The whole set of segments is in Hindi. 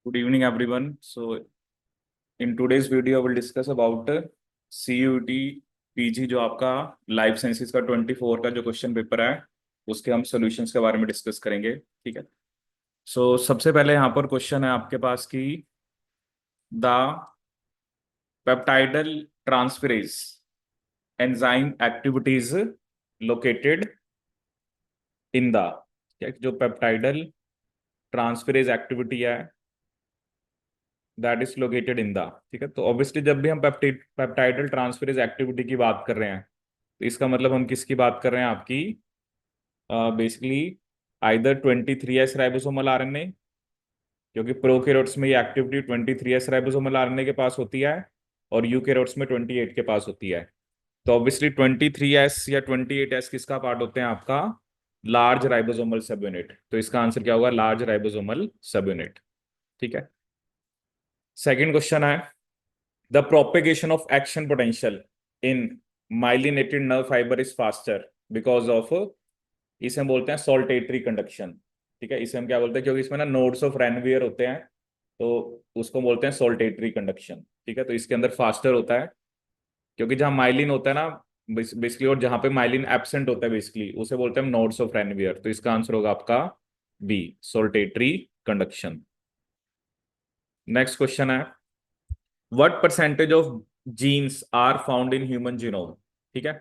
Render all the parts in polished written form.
Good evening, everyone. So, in today's video, I will discuss about CUT PG जो आपका लाइफ साइंसेज का 24 का जो क्वेश्चन पेपर है उसके हम सॉल्यूशंस के बारे में डिस्कस करेंगे। ठीक है। सबसे पहले यहाँ पर क्वेश्चन है आपके पास कि the peptidyl transferase enzyme activities located in the, जो पेप्टाइडल ट्रांसफेरेज एक्टिविटी है that is located in the. ठीक है। तो ऑब्वियसली जब भी हम पेप्टाइडल ट्रांसफेरेज एक्टिविटी की बात कर रहे हैं तो इसका मतलब हम किसकी बात कर रहे हैं, आपकी basically either 23S ribosomal RNA, क्योंकि प्रोकैरियोट्स में ये एक्टिविटी 23S राइबोसोमल आरएनए के पास होती है और यूकैरियोट्स में 28 के पास होती है। तो ऑब्वियसली 23S या 28S किसका पार्ट होते हैं, आपका लार्ज राइबोसोमल सब यूनिट। तो इसका आंसर क्या होगा, लार्ज राइबोसोमल सब यूनिट। ठीक है। सेकेंड क्वेश्चन है the propagation of action potential in myelinated nerve fibre is faster because of, इसे हम बोलते हैं सोल्टेटरी कंडक्शन। ठीक है। इसे हम क्या बोलते हैं, क्योंकि इसमें ना नोड्स ऑफ रेनवियर होते हैं तो उसको बोलते हैं सोल्टेटरी कंडक्शन। ठीक है। तो इसके अंदर फास्टर होता है क्योंकि जहां माइलिन होता है ना बेसिकली, और जहां पे माइलिन एब्सेंट होता है बेसिकली उसे बोलते हैं नोड्स ऑफ रेनवियर। तो इसका आंसर होगा आपका B, saltatory conduction. Next question है what percentage of genes are found in human genome. ठीक है।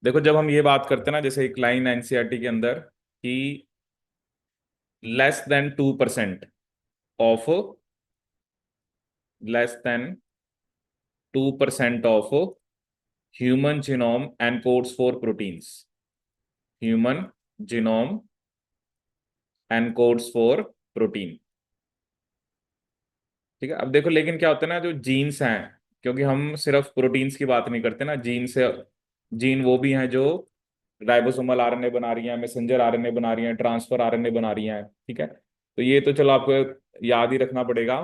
देखो जब हम ये बात करते हैं ना, जैसे एक लाइन एनसीईआरटी के अंदर कि less than 2% of, less than 2% of human genome encodes for proteins, human genome encodes for protein. ठीक है। अब देखो लेकिन क्या होता है ना, जो जीन्स हैं, क्योंकि हम सिर्फ प्रोटीन्स की बात नहीं करते ना, जीन से जीन वो भी हैं जो राइबोसोमल आरएनए बना रही हैं, मैसेंजर आरएनए बना रही हैं, ट्रांसफर आरएनए बना रही हैं। ठीक है। तो ये तो चलो आपको याद ही रखना पड़ेगा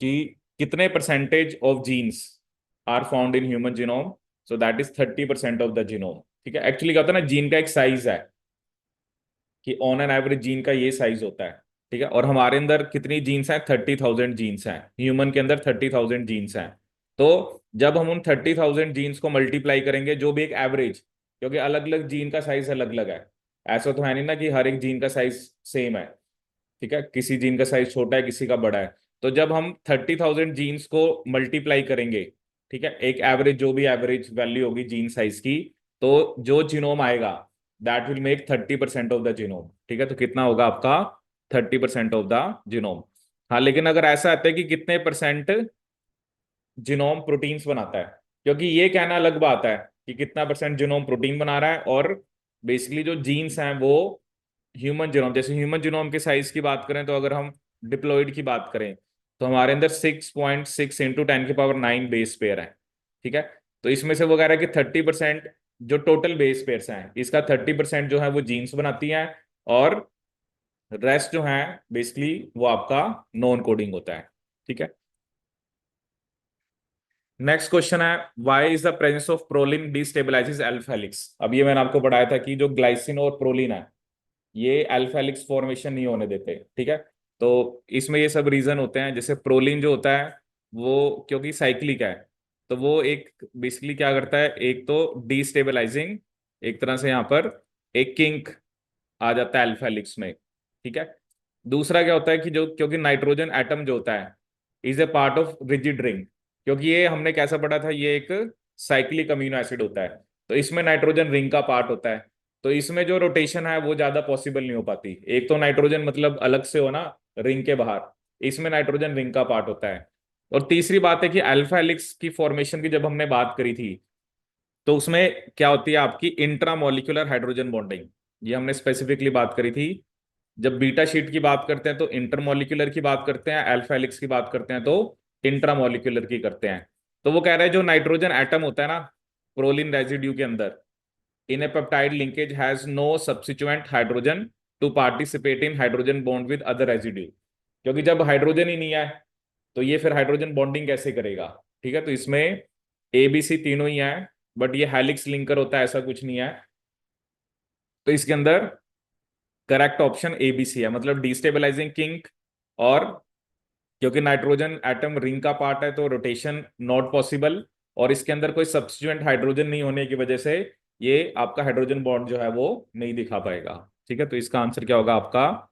कि कितने percentage of genes are found in human genome. So that is 30% of the genome. ठीक है। एक्चुअली क्या होता है ना, जीन का एक साइज है कि ऑन एन एवरेज जीन का ये साइज होता है। ठीक है। और हमारे अंदर कितनी जीन्स हैं, 30,000 जीन्स हैं, ह्यूमन के अंदर 30,000 जीन्स हैं। तो जब हम उन 30,000 जीन्स को मल्टीप्लाई करेंगे, जो भी एक एवरेज, क्योंकि अलग अलग जीन का साइज अलग अलग है, ऐसा तो है नहीं ना कि हर एक जीन का साइज सेम है। ठीक है। किसी जीन का साइज छोटा है, किसी का बड़ा है। तो जब हम 30,000 जीन्स को मल्टीप्लाई करेंगे, ठीक है, एक एवरेज, जो भी एवरेज वैल्यू होगी जीन साइज की, तो जो जीनोम आएगा that will make 30% of the genome. ठीक है। तो कितना होगा आपका, 30% ऑफ द जीनोम। हाँ, लेकिन अगर ऐसा आता है कि कितने परसेंट जीनोम प्रोटीन्स बनाता है, क्योंकि ये कहना अलग बात है कि कितना परसेंट जीनोम प्रोटीन बना रहा है, और बेसिकली जो जीन्स हैं वो ह्यूमन जीनोम, जैसे ह्यूमन जीनोम के साइज की बात करें, तो अगर हम डिप्लॉइड की बात करें तो हमारे अंदर 6.6 इंटू 10 की पावर 9 बेस पेयर है। ठीक है। तो इसमें से वो कह रहा है कि 30% जो टोटल बेस पेयर्स हैं, इसका 30% जो है वो जीन्स बनाती हैं, और रेस्ट जो है बेसिकली वो आपका नॉन कोडिंग होता है। ठीक है। नेक्स्ट क्वेश्चन है why is the presence of proline destabilises alpha helix. अब ये मैंने आपको पढ़ाया था कि जो ग्लाइसिन और प्रोलिन है ये अल्फा हेलिक्स फॉर्मेशन नहीं होने देते। ठीक है। तो इसमें ये सब रीजन होते हैं, जैसे प्रोलिन जो होता है वो क्योंकि साइक्लिक है, तो वो एक बेसिकली क्या करता है, एक तो डिस्टेबलाइजिंग, एक तरह से यहाँ पर एक किंक आ जाता है अल्फा हेलिक्स में। ठीक है। दूसरा क्या होता है कि जो क्योंकि नाइट्रोजन एटम जो होता है is a part of rigid ring, क्योंकि ये हमने कैसा पढ़ा था, ये एक साइक्लिक अमीनो एसिड होता है, तो इसमें नाइट्रोजन रिंग का पार्ट होता है। तो इसमें जो रोटेशन है वो ज्यादा पॉसिबल नहीं हो पाती, एक तो नाइट्रोजन मतलब अलग से हो ना रिंग के बाहर, इसमें नाइट्रोजन रिंग का पार्ट होता है। और तीसरी बात है कि अल्फा हेलिक्स की फॉर्मेशन की जब हमने बात करी थी तो उसमें क्या होती है आपकी इंट्रामोलिकुलर हाइड्रोजन बॉन्डिंग, ये हमने स्पेसिफिकली बात करी थी। जब बीटा शीट की बात करते हैं तो इंटरमोलिकुलर की बात करते हैं, अल्फा हेलिक्स की बात करते हैं तो इंट्रामोलिकुलर की करते हैं। तो वो कह रहे हैं जो नाइट्रोजन एटम होता है ना प्रोलिन रेजिड्यू के अंदर, in a peptide linkage has no substituent hydrogen to participate in hydrogen bond with other residue, क्योंकि जब हाइड्रोजन ही नहीं है तो ये फिर हाइड्रोजन बॉन्डिंग कैसे करेगा। ठीक है। तो इसमें ए बी सी तीनों ही है, बट ये हेलिक्स लिंकर होता है ऐसा कुछ नहीं है। तो इसके अंदर करेक्ट ऑप्शन एबीसी है, मतलब डिस्टेबलाइजिंग किंक और क्योंकि नाइट्रोजन एटम रिंग का पार्ट है तो रोटेशन नॉट पॉसिबल, और इसके अंदर कोई सब्स्टिट्यूएंट हाइड्रोजन नहीं होने की वजह से ये आपका हाइड्रोजन बॉन्ड जो है वो नहीं दिखा पाएगा। ठीक है, तो इसका आंसर क्या होगा आपका,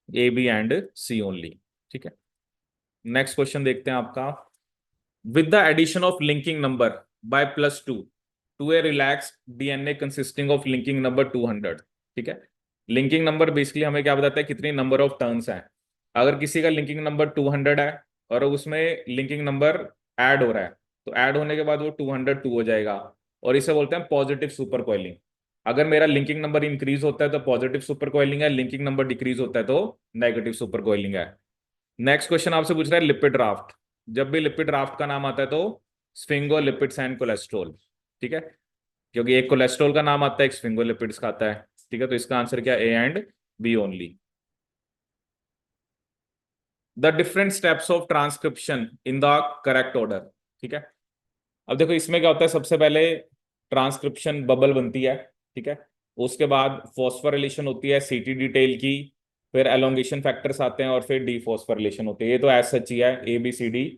A B and C only. ठीक है, नेक्स्ट क्वेश्चन देखते हैं आपका। With the addition of linking number by +2 to a relaxed DNA consisting of linking number 200। ठीक है, लिंकिंग नंबर बेसिकली हमें क्या बताता है, कितनी नंबर ऑफ टर्न्स हैं। अगर किसी का लिंकिंग नंबर 200 है और उसमें लिंकिंग नंबर ऐड हो रहा है, तो ऐड होने के बाद वो 202 हो जाएगा, और इसे बोलते हैं पॉजिटिव सुपर कोइलिंग। अगर मेरा लिंकिंग नंबर इंक्रीज होता है तो पॉजिटिव सुपर कोइलिंग है, लिंकिंग नंबर डिक्रीज होता है तो नेगेटिव सुपर कोइलिंग है। नेक्स्ट क्वेश्चन आपसे पूछ रहा है लिपिड राफ्ट। जब भी लिपिड राफ्ट का नाम आता है तो स्फिंगोलिपिड्स एंड कोलेस्ट्रॉल। ठीक है, क्योंकि एक कोलेस्ट्रॉल का नाम आता है, एक स्फिंगोलिपिड्स का आता है। ठीक है, तो इसका आंसर क्या, A and B only. The different steps of transcription in the correct order. ठीक है, अब देखो इसमें क्या होता है, सबसे पहले ट्रांसक्रिप्शन बबल बनती है। ठीक है, उसके बाद फॉस्फोरिलेशन होती है सीटीडी टेल की, फिर एलोंगेशन फैक्टर्स आते हैं, और फिर डीफॉस्फोरिलेशन होती है। ये तो एज सच ही है, ABCD।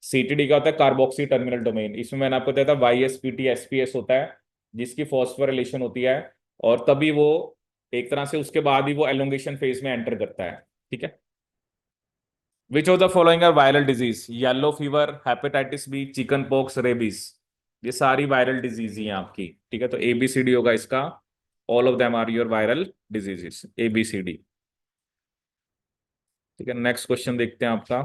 सीटीडी का होता है कार्बोक्सी टर्मिनल डोमेन, इसमें मैंने आपको बताया था YSPT SPS होता है, जिसकी फॉस्फोरिलेशन होती है, और तभी वो एक तरह से उसके बाद ही वो एलोंगेशन फेज में एंटर करता है। ठीक है, which of the following are viral disease, yellow fever, hepatitis B, chicken pox, rabies. ये सारी वायरल डिजीज ही हैं आपकी। ठीक है, तो ABCD होगा इसका, all of them are your viral diseases, ABCD। ठीक है, नेक्स्ट क्वेश्चन देखते हैं आपका।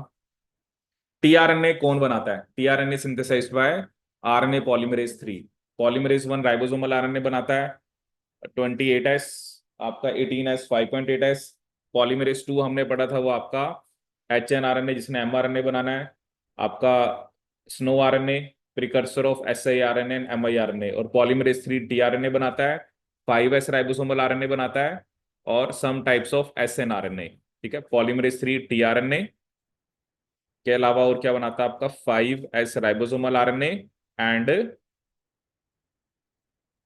टीआरएनए कौन बनाता है, tRNA synthesized by RNA polymerase 3। Polymerase 1 ribosomal RNA बनाता है, 28S, आपका 18S, 5.8S। पॉलीमरेज 2 हमने पढ़ा था, वो आपका HNRNA, जिसने mRNA बनाना है, आपका snow RNA, precursor of siRNA and miRNA। और पॉलीमरेज 3 tRNA बनाता है, 5S राइबोसोमल RNA बनाता है, और सम टाइप्स ऑफ SNRNA। ठीक है, पॉलीमरेज 3 tRNA के अलावा और क्या बनाता है आपका, 5S ribosomal RNA and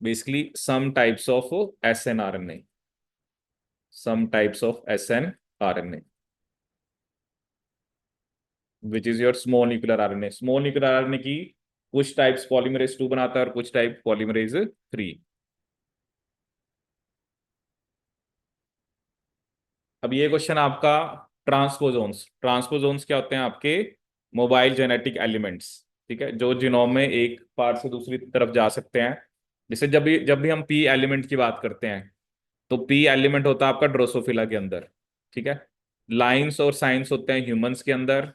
basically some types of SNRNA, some types of snRNA, which is your small nuclear RNA। Small nuclear RNA की कुछ टाइप्स पॉलीमरेज 2 बनाता है और कुछ टाइप पॉलीमरेज 3। अब ये क्वेश्चन आपका, ट्रांसपोजोन्स। ट्रांसपोजोन्स क्या होते हैं आपके, मोबाइल जेनेटिक एलिमेंट्स। ठीक है, जो जीनोम में एक पार्ट से दूसरी तरफ जा सकते हैं। जैसे जब भी हम पी एलिमेंट की बात करते हैं, तो पी एलिमेंट होता है आपका ड्रोसोफिला के अंदर। ठीक है, लाइंस और साइंस होते हैं ह्यूमंस के अंदर,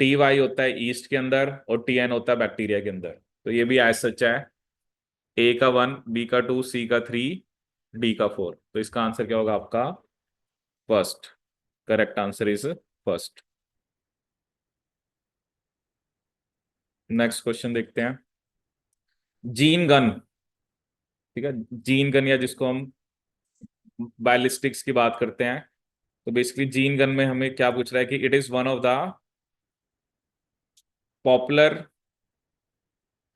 TY होता है ईस्ट के अंदर, और TN होता है बैक्टीरिया के अंदर। तो ये भी एज सच है, A का 1, B का 2, C का 3, D का 4। तो इसका आंसर क्या होगा आपका, first. Correct answer is first. Next question देखते हैं। Gene gun. ठीक है, जीन गन, या जिसको हम बैलिस्टिक्स की बात करते हैं, तो बेसिकली जीन गन में हमें क्या पूछ रहा है कि it is one of the popular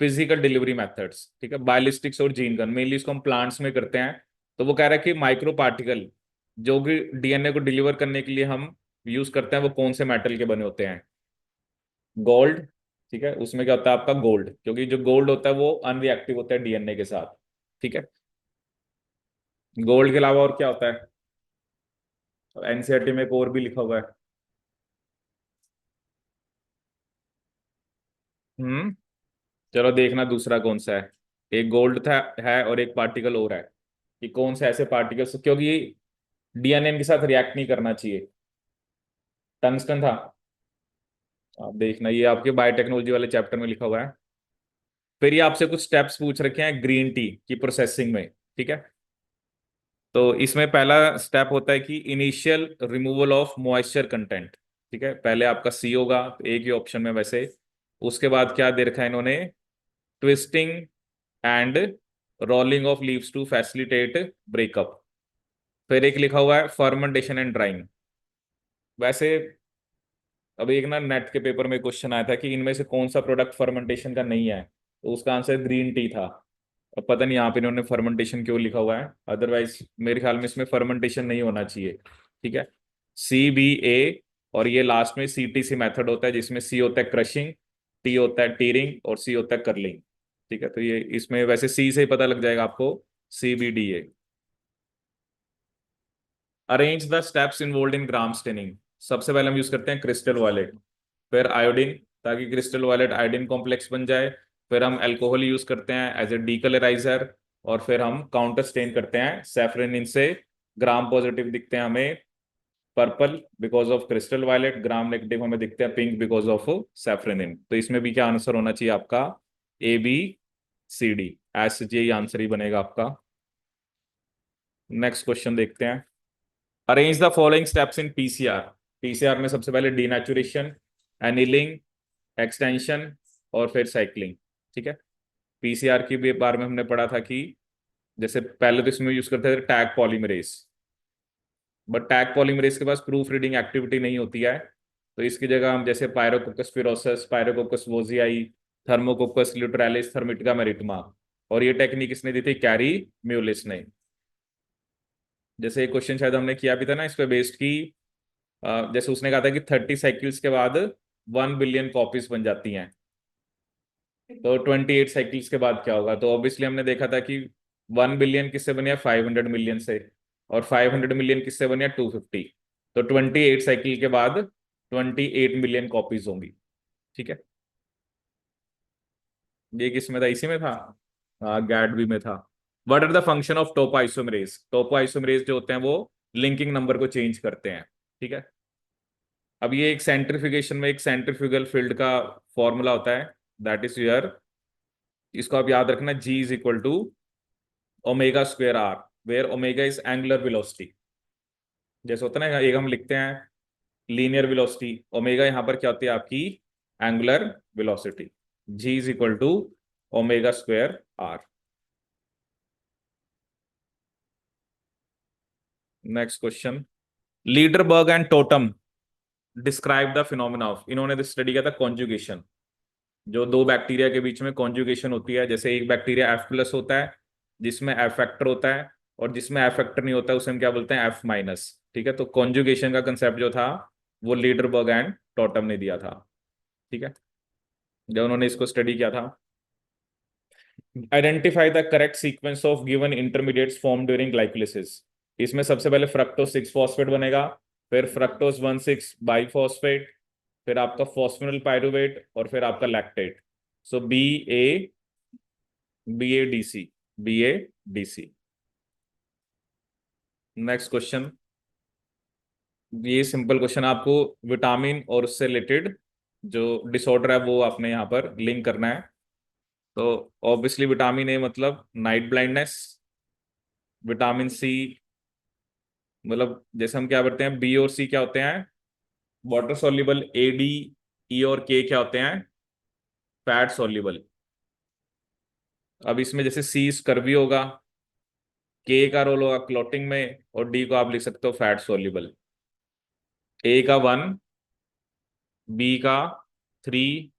physical delivery methods. ठीक है, बायोलिस्टिक्स और जीन गन मेनली इसको हम प्लांट्स में करते हैं। तो वो कह रहा है कि माइक्रो पार्टिकल जो कि डीएनए को डिलीवर करने के लिए हम यूज करते हैं, वो कौन से मेटल के बने होते हैं, गोल्ड। ठीक है, उसमें क्या होता है आपका गोल्ड, क्योंकि जो गोल्ड होता है वो अनरिएक्टिव होता है डीएनए के साथ। ठीक है, गोल्ड के अलावा और क्या होता है, एनसीईआरटी में एक और भी लिखा हुआ है। हम्म, चलो देखना दूसरा कौन सा है। एक गोल्ड था है और एक पार्टिकल और है, कि कौन से ऐसे पार्टिकल्स, क्योंकि डीएनए के साथ रिएक्ट नहीं करना चाहिए। टंगस्टन था। आप देखना, ये आपके बायोटेक्नोलॉजी वाले चैप्टर में लिखा हुआ है। फिर ये आपसे कुछ स्टेप्स पूछ रखे हैं ग्रीन टी की प्रोसेसिंग में। ठीक है, तो इसमें पहला स्टेप होता है कि initial removal of moisture content. ठीक है, पहले आपका सी होगा, तो एक ही ऑप्शन में वैसे। उसके बाद क्या दे रखा है इन्होंने, twisting and rolling of leaves to facilitate breakup. फिर एक लिखा हुआ है फर्मेंटेशन एंड ड्राइंग। वैसे अब एक ना नेट के पेपर में क्वेश्चन आया था कि इनमें से कौन सा प्रोडक्ट फर्मेंटेशन का नहीं है, तो उसका आंसर ग्रीन टी था। अब पता नहीं यहाँ पे इन्होंने फर्मेंटेशन क्यों लिखा हुआ है, अदरवाइज मेरे ख्याल में इसमें फर्मेंटेशन नहीं होना चाहिए। ठीक है, CBA और ये लास्ट में CTC मेथड होता है, जिसमें C होता है क्रशिंग, T होता है टीरिंग और C होता है कर्लिंग। ठीक है, तो ये इसमें वैसे C से ही पता लग जाएगा आपको, CBDA। Arrange the steps involve in gram staining. सबसे पहले हम यूज करते हैं क्रिस्टल वायलेट, फिर आयोडीन, ताकि क्रिस्टल वायलेट आयोडीन कॉम्प्लेक्स बन जाए। फिर हम अल्कोहल यूज करते हैं एज ए डीकलराइजर। और फिर हम काउंटर स्टेन करते हैं सैफरन। इनसे ग्राम पॉजिटिव दिखते हैं हमें purple because of crystal violet, gram negative हमें दिखते हैं पिंक बिकॉज ऑफ सैफरनिन। तो इसमें भी क्या आंसर होना चाहिए आपका, ABCD, एस जी, आंसर ही बनेगा आपका। नेक्स्ट क्वेश्चन देखते हैं। Arrange the following steps in PCR। PCR में सबसे पहले डीनेचुरेशन, एनिलिंग, एक्सटेंशन और फिर साइक्लिंग। ठीक है, PCR की भी बारे में हमने पढ़ा था कि जैसे पहले तो इसमें यूज करते थे tag polymerase, but tag polymerase के पास प्रूफ रीडिंग एक्टिविटी नहीं होती है। तो इसकी जगह हम जैसे पायरोकोकस फिरोसस, पायरोकोकस वोजियाई, थर्मोकोकस ल्यूटरालिस, थर्मिटिका मेरिटमा, और ये टेक्निक इसने दी थी कैरी म्यूलिस ने। जैसे एक क्वेश्चन शायद हमने किया भी था ना इस पे बेस्ड की, जैसे उसने कहा था कि 30 साइकिल्स के बाद 1 बिलियन कॉपीज बन जाती हैं, तो 28 साइकिल्स के बाद क्या होगा। तो ऑब्वियसली हमने देखा था कि 1 बिलियन किससे बने, 500 मिलियन से, और 500 मिलियन किससे बने, 250। तो 28 साइकिल के बाद 28 मिलियन कॉपीज होंगी। ठीक है, ये किस में था, इसी में था, हाँ गैडबी में था। What are the function of topo isomerase. Topo isomerase जो होते हैं वो लिंकिंग नंबर को चेंज करते हैं। ठीक है, अब ये एक सेंट्रीफ्यूगेशन में एक सेंट्रीफ्यूगल फील्ड का फॉर्मूला होता है, दैट इज यूर, इसको आप याद रखना, G = omega square r, where omega is angular velocity. जैसे होता है ना, एक हम लिखते हैं लीनियर वेलोसिटी, ओमेगा यहाँ पर क्या होती है आपकी, angular velocity. G = omega square are. Next question. Lederberg and totem describe the phenomena of, इन्होंने स्टडी किया था कॉन्जुगेशन। जो दो बैक्टीरिया के बीच में कॉन्जुगेशन होती है, जैसे एक बैक्टीरिया F+ होता है जिसमें F फैक्टर होता है, और जिसमें F फैक्टर नहीं होता है उसे हम क्या बोलते हैं, F-। ठीक है, तो कॉन्जुगेशन का कंसेप्ट जो था वो लीडरबर्ग एंड टॉटम ने दिया था। ठीक है, जब उन्होंने इसको स्टडी किया था। Identify the correct sequence of given intermediates form during glycolysis. इसमें सबसे पहले फ्रक्टोज 6 फॉस्फेट बनेगा, फिर फ्रक्टोज 1,6 बाइफॉस्फेट, फिर आपका फॉस्फोनिल पायरुवेट, और फिर आपका लैक्टेट। सो BA DC। Next question. ये सिंपल क्वेश्चन, आपको विटामिन और उससे रिलेटेड जो डिसऑर्डर है वो आपने यहाँ पर लिंक करना है। तो ऑब्वियसली विटामिन A मतलब नाइट ब्लाइंडनेस, विटामिन C मतलब जैसे हम क्या करते हैं, B और C क्या होते हैं, वाटर सॉल्युबल, AD, E और K क्या होते हैं, फैट सॉल्युबल। अब इसमें जैसे C स्कर्वी होगा, K का रोल होगा क्लॉटिंग में, और D को आप लिख सकते हो फैट सॉल्युबल। A का 1, B का 3,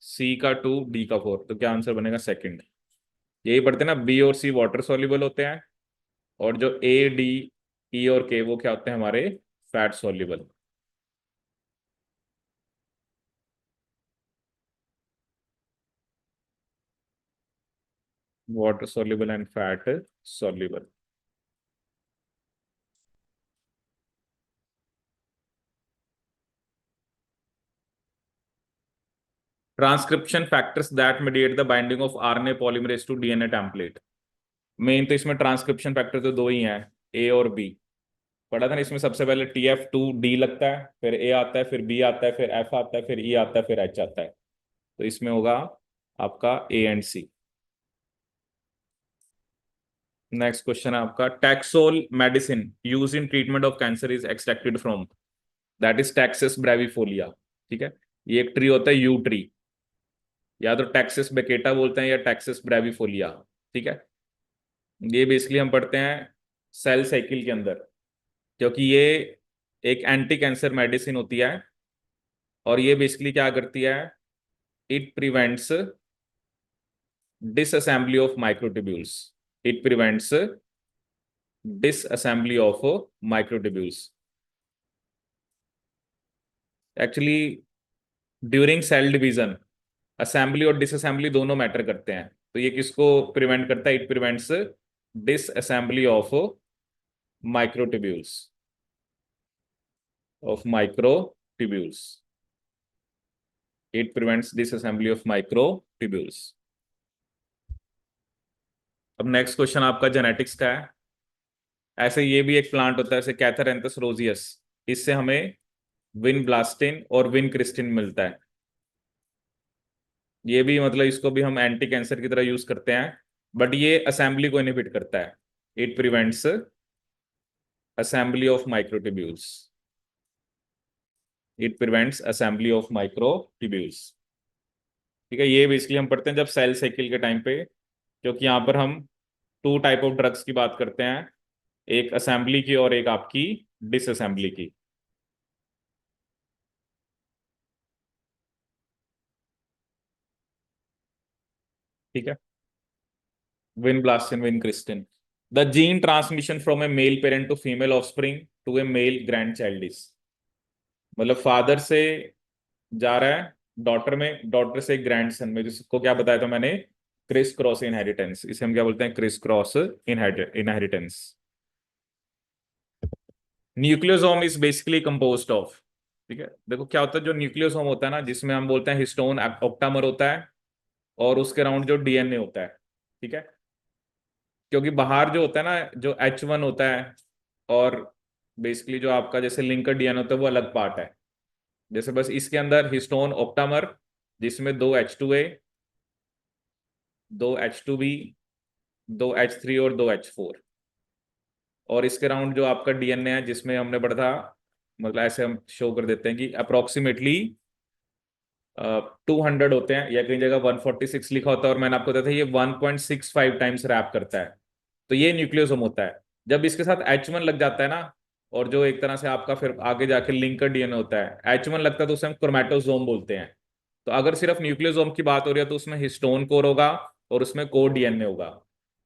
C का 2, D का 4, तो क्या आंसर बनेगा, सेकंड। यही पढ़ते हैं ना, B और C वाटर सॉल्युबल होते हैं, और जो AD, E और K वो क्या होते हैं हमारे, fat soluble. Water soluble and fat soluble. Transcription factors that mediate the binding of RNA polymerase to DNA template. मेन तो इसमें ट्रांसक्रिप्शन फैक्टर तो दो ही हैं, A और B। पढ़ा था ना, इसमें सबसे पहले TF2D लगता है, फिर A आता है, फिर B आता है, फिर F आता है, फिर E आता है, फिर H आता है। तो इसमें होगा आपका A and C। Next question है आपका, taxol medicine use in treatment of cancer is extracted from, that is Taxus brevifolia. ठीक है, ये एक ट्री होता है यू ट्री, या तो टैक्सेस बेकेटा बोलते हैं या टैक्सेस ब्रेविफोलिया। ठीक है, ये बेसिकली हम पढ़ते हैं सेल साइकिल के अंदर, क्योंकि ये एक एंटी कैंसर मेडिसिन होती है, और ये बेसिकली क्या करती है, it prevents disassembly of microtubules, it prevents disassembly of microtubules. Actually during cell division assembly और डिसअसेंबली दोनों मैटर करते हैं, तो ये किसको प्रिवेंट करता है? It prevents disassembly microtubules of microtubules it prevents disassembly of microtubules. अब नेक्स्ट क्वेश्चन आपका जेनेटिक्स का है। ऐसे ये भी एक प्लांट होता है जैसे कैथरैंथस रोजियस, इससे हमें विनब्लास्टिन और विनक्रिस्टिन मिलता है। ये भी मतलब इसको भी हम एंटी कैंसर की तरह यूज करते हैं, बट ये असेंबली को इनहिबिट करता है। It prevents assembly of microtubules it prevents assembly of microtubules. ठीक है, ये बेसिकली हम पढ़ते हैं जब सेल साइकिल के टाइम पे, क्योंकि यहाँ पर हम टू टाइप ऑफ ड्रग्स की बात करते हैं, एक असेंबली की और एक आपकी डिसअसेंबली की। ठीक है, vinblastine vincristine. The gene transmission from a male parent to female offspring to a male grandchild is, मतलब फादर से जा रहा है डॉटर में, डॉटर से ग्रैंडसन में, जिसको क्या बताया था मैंने? Criss cross inheritance. इसे हम क्या बोलते हैं? Criss cross inheritance. Nucleosome is basically composed of, ठीक है, देखो क्या होता है, जो न्यूक्लियोसोम होता है ना, जिसमें हम बोलते हैं हिस्टोन ऑक्टामर होता है, और उसके अराउंड जो डीएनए होता है। ठीक है, क्योंकि बाहर जो होता है ना, जो H1 होता है, और बेसिकली जो आपका जैसे लिंकर डीएनए होता है वो अलग पार्ट है। जैसे बस इसके अंदर हिस्टोन ऑक्टामर, जिसमें दो H2A, दो H2B, दो H3 और दो H4, और इसके अराउंड जो आपका डीएनए है, जिसमें हमने पढ़ा था, मतलब ऐसे हम शो कर देते हैं कि अप्रोक्सीमेटली 200 होते हैं, या कई जगह 146 लिखा होता है, और मैंने आपको बताया था ये 1.65 टाइम्स रैप करता है। तो ये न्यूक्लियोसोम होता है। जब इसके साथ H1 लग जाता है ना, और जो एक तरह से आपका फिर आगे जाके लिंकर डीएनए होता है, H1 लगता है तो उसे हम क्रोमेटोसोम बोलते हैं। तो अगर सिर्फ न्यूक्लियोसोम की बात हो रही है तो उसमें हिस्टोन कोर होगा और उसमें कोर डीएनए होगा।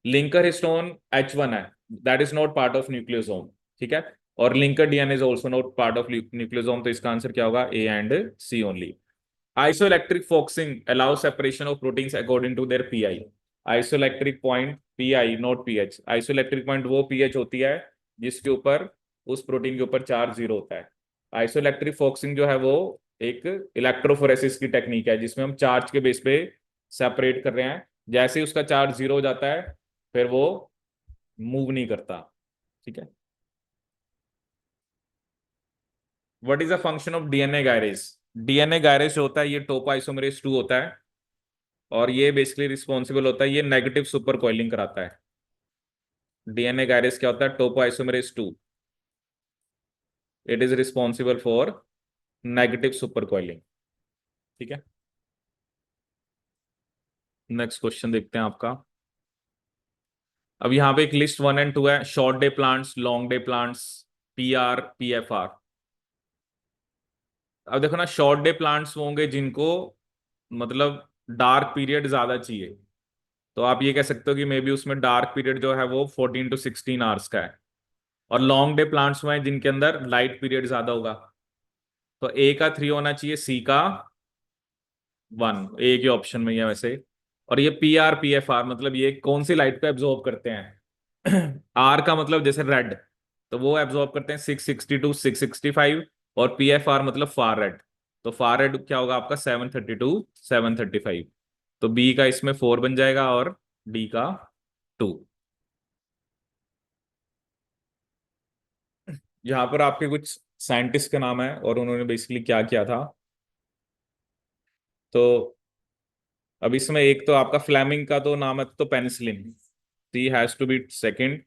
लिंकर हिस्टोन H1 है, that is not part of nucleosome. ठीक है, और linker DNA is also not part of nucleosome, तो इसका आंसर क्या होगा? A and C only. Isoelectric forcing allows separation of proteins according to their pI. Isoelectric point pI, not pH. Isoelectric point वो pH होती है जिसके ऊपर, उस प्रोटीन के ऊपर चार्ज जीरो होता है। आइसोइलेक्ट्रिक फोक्सिंग जो है वो एक इलेक्ट्रोफोरेसिस की टेक्निक है, जिसमें हम चार्ज के बेस पे सेपरेट कर रहे हैं। जैसे ही उसका चार्ज जीरो हो जाता है, फिर वो मूव नहीं करता। ठीक है, what is the function of DNA gyrase? DNA gyrase जो होता है ये टोपो आइसोमेरेज 2 होता है, और ये बेसिकली रिस्पॉन्सिबल होता है, ये नेगेटिव सुपर कॉइलिंग कराता है। डीएनए गायरेज क्या होता है? Topo isomerase 2, it is responsible for negative super coiling. ठीक है, नेक्स्ट क्वेश्चन देखते हैं आपका। अब यहाँ पे एक लिस्ट 1 और 2 है, short day plants, long day plants, PR PFR। अब देखो ना, शॉर्ट डे प्लांट्स वो होंगे जिनको मतलब डार्क पीरियड ज्यादा चाहिए, तो आप ये कह सकते हो कि मे बी उसमें डार्क पीरियड जो है वो 14 to 16 आवर्स का है। और लॉन्ग डे प्लांट्स में जिनके अंदर लाइट पीरियड ज्यादा होगा, तो ए का 3 होना चाहिए, सी का 1, ए के ऑप्शन में ही है वैसे। और ये PRPFR मतलब ये कौन सी लाइट को एब्जॉर्ब करते हैं? आर का मतलब जैसे रेड, तो वो एब्जॉर्ब करते हैं 660 to 665, और PFR मतलब फार रेड, तो फार रेड क्या होगा आपका? 730 to 735। तो बी का इसमें 4 बन जाएगा और डी का 2। यहाँ पर आपके कुछ साइंटिस्ट का नाम है और उन्होंने बेसिकली क्या किया था, तो अब इसमें एक तो आपका फ्लेमिंग का तो नाम है, तो penicillin, C has to be second.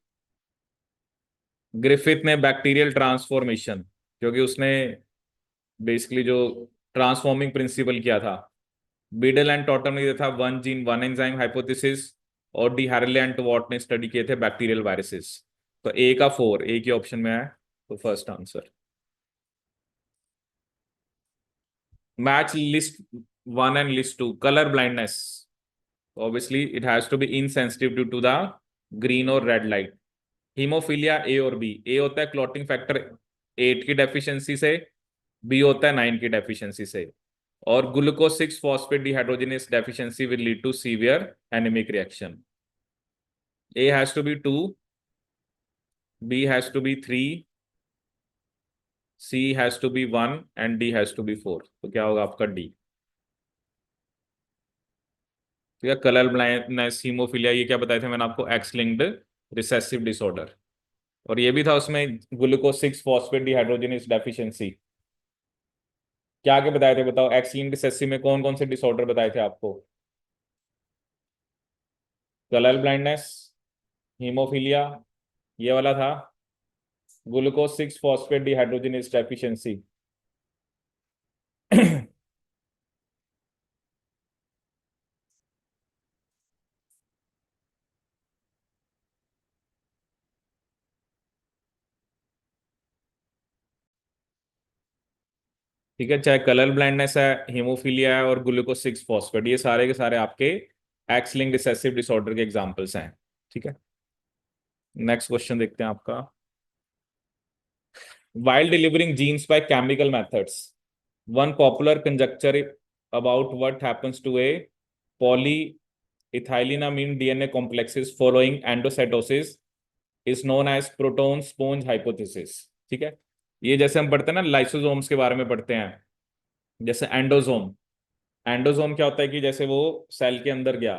Griffith ने बैक्टीरियल ट्रांसफॉर्मेशन, क्योंकि उसने बेसिकली जो ट्रांसफॉर्मिंग प्रिंसिपल किया था। बीडल एंड टॉटम ने दिया था one gene one enzyme hypothesis, और डी हैरले एंड वॉट ने स्टडी किए थे बैक्टीरियल वायरसेस। तो ए का 4, ए के ऑप्शन में है, तो first answer. Match list 1 and list 2, colour blindness, obviously it has to be insensitive due to the green और रेड लाइट। हीमोफीलिया, ए और बी। ए होता है क्लॉटिंग फैक्टर 8 की डेफिशिएंसी से, बी होता है 9 की डेफिशिएंसी से। और glucose 6 phosphate dehydrogenase deficiency will lead to severe anaemic reaction. A has to be 2, B has to be 3, C has to be 1 and D has to be 4। तो क्या होगा आपका डी। ठीक है, कलर ब्लाइंडनेस, हीमोफीलिया, ये क्या बताए थे मैंने आपको, एक्स लिंक्ड रिसेसिव डिसऑर्डर। और ये भी था उसमें ग्लूकोज 6 फॉस्फेट डिहाइड्रोजिनेस डेफिशिएंसी। क्या क्या बताए थे बताओ, एक्स लिंक्ड रिसेसिव में कौन कौन से डिसऑर्डर बताए थे आपको? कलर ब्लाइंडनेस, हीमोफीलिया, ये वाला था ग्लूकोज 6 फॉस्फेट डिहाइड्रोजिनेस डेफिशिएंसी। ठीक है, चाहे कलर ब्लाइंडनेस है, हीमोफीलिया है, और ग्लूकोज 6 फॉस्फेट, ये सारे के सारे आपके एक्स लिंक्ड रिसेसिव डिसऑर्डर के एग्जांपल्स हैं। ठीक है, नेक्स्ट क्वेश्चन देखते हैं आपका। While delivering genes by chemical methods, one popular conjecture about what happens to a polyethylenamine DNA complexes following endocytosis is known as proton sponge hypothesis। ठीक है, ये जैसे हम पढ़ते हैं ना लाइसोसोम्स के बारे में पढ़ते हैं, जैसे एंडोसोम। एंडोसोम क्या होता है कि जैसे वो सेल के अंदर गया,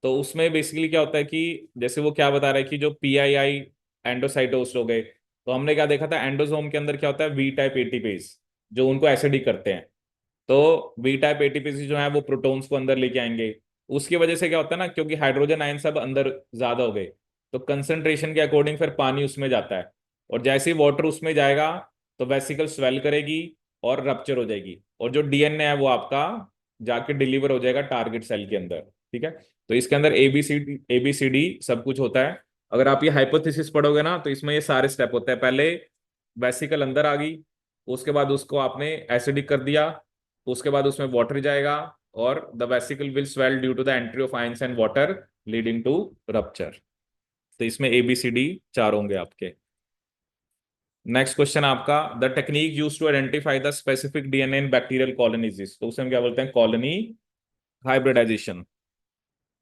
तो उसमें बेसिकली क्या होता है कि जैसे वो क्या बता रहा है कि जो पीआईआई एंडोसाइटोस हो गए, तो हमने क्या देखा था, एंडोसोम के अंदर क्या होता है, वी टाइप एटीपीज जो उनको एसिडिक करते हैं। तो वी टाइप एटीपीज जो है वो प्रोटॉन्स को अंदर लेके आएंगे। उसकी वजह से क्या होता है ना, क्योंकि हाइड्रोजन आयन सब अंदर ज्यादा हो गए, तो कंसंट्रेशन के अकॉर्डिंग फिर पानी उसमें जाता है। और जैसे ही वाटर उसमें जाएगा तो वेसिकल स्वेल करेगी और रप्चर हो जाएगी, और जो डीएनए है वो आपका जाके डिलीवर हो जाएगा टारगेट सेल के अंदर। ठीक है, तो इसके अंदर एबीसीडी सब कुछ होता है। अगर आप ये हाइपोथेसिस पढ़ोगे ना, तो इसमें ये सारे स्टेप होते हैं। पहले वेसिकल अंदर आ गई, उसके बाद उसको आपने एसिडिक कर दिया, उसके बाद उसमें वाटर जाएगा, और the vesicle will swell due to the entry of ions and water leading to rupture. तो इसमें एबीसीडी चार होंगे आपके। नेक्स्ट क्वेश्चन आपका, the technique use to identify the specific DNA in bacterial colonies, तो उसे हम क्या बोलते हैं, कॉलोनी हाइब्रिडाइजेशन।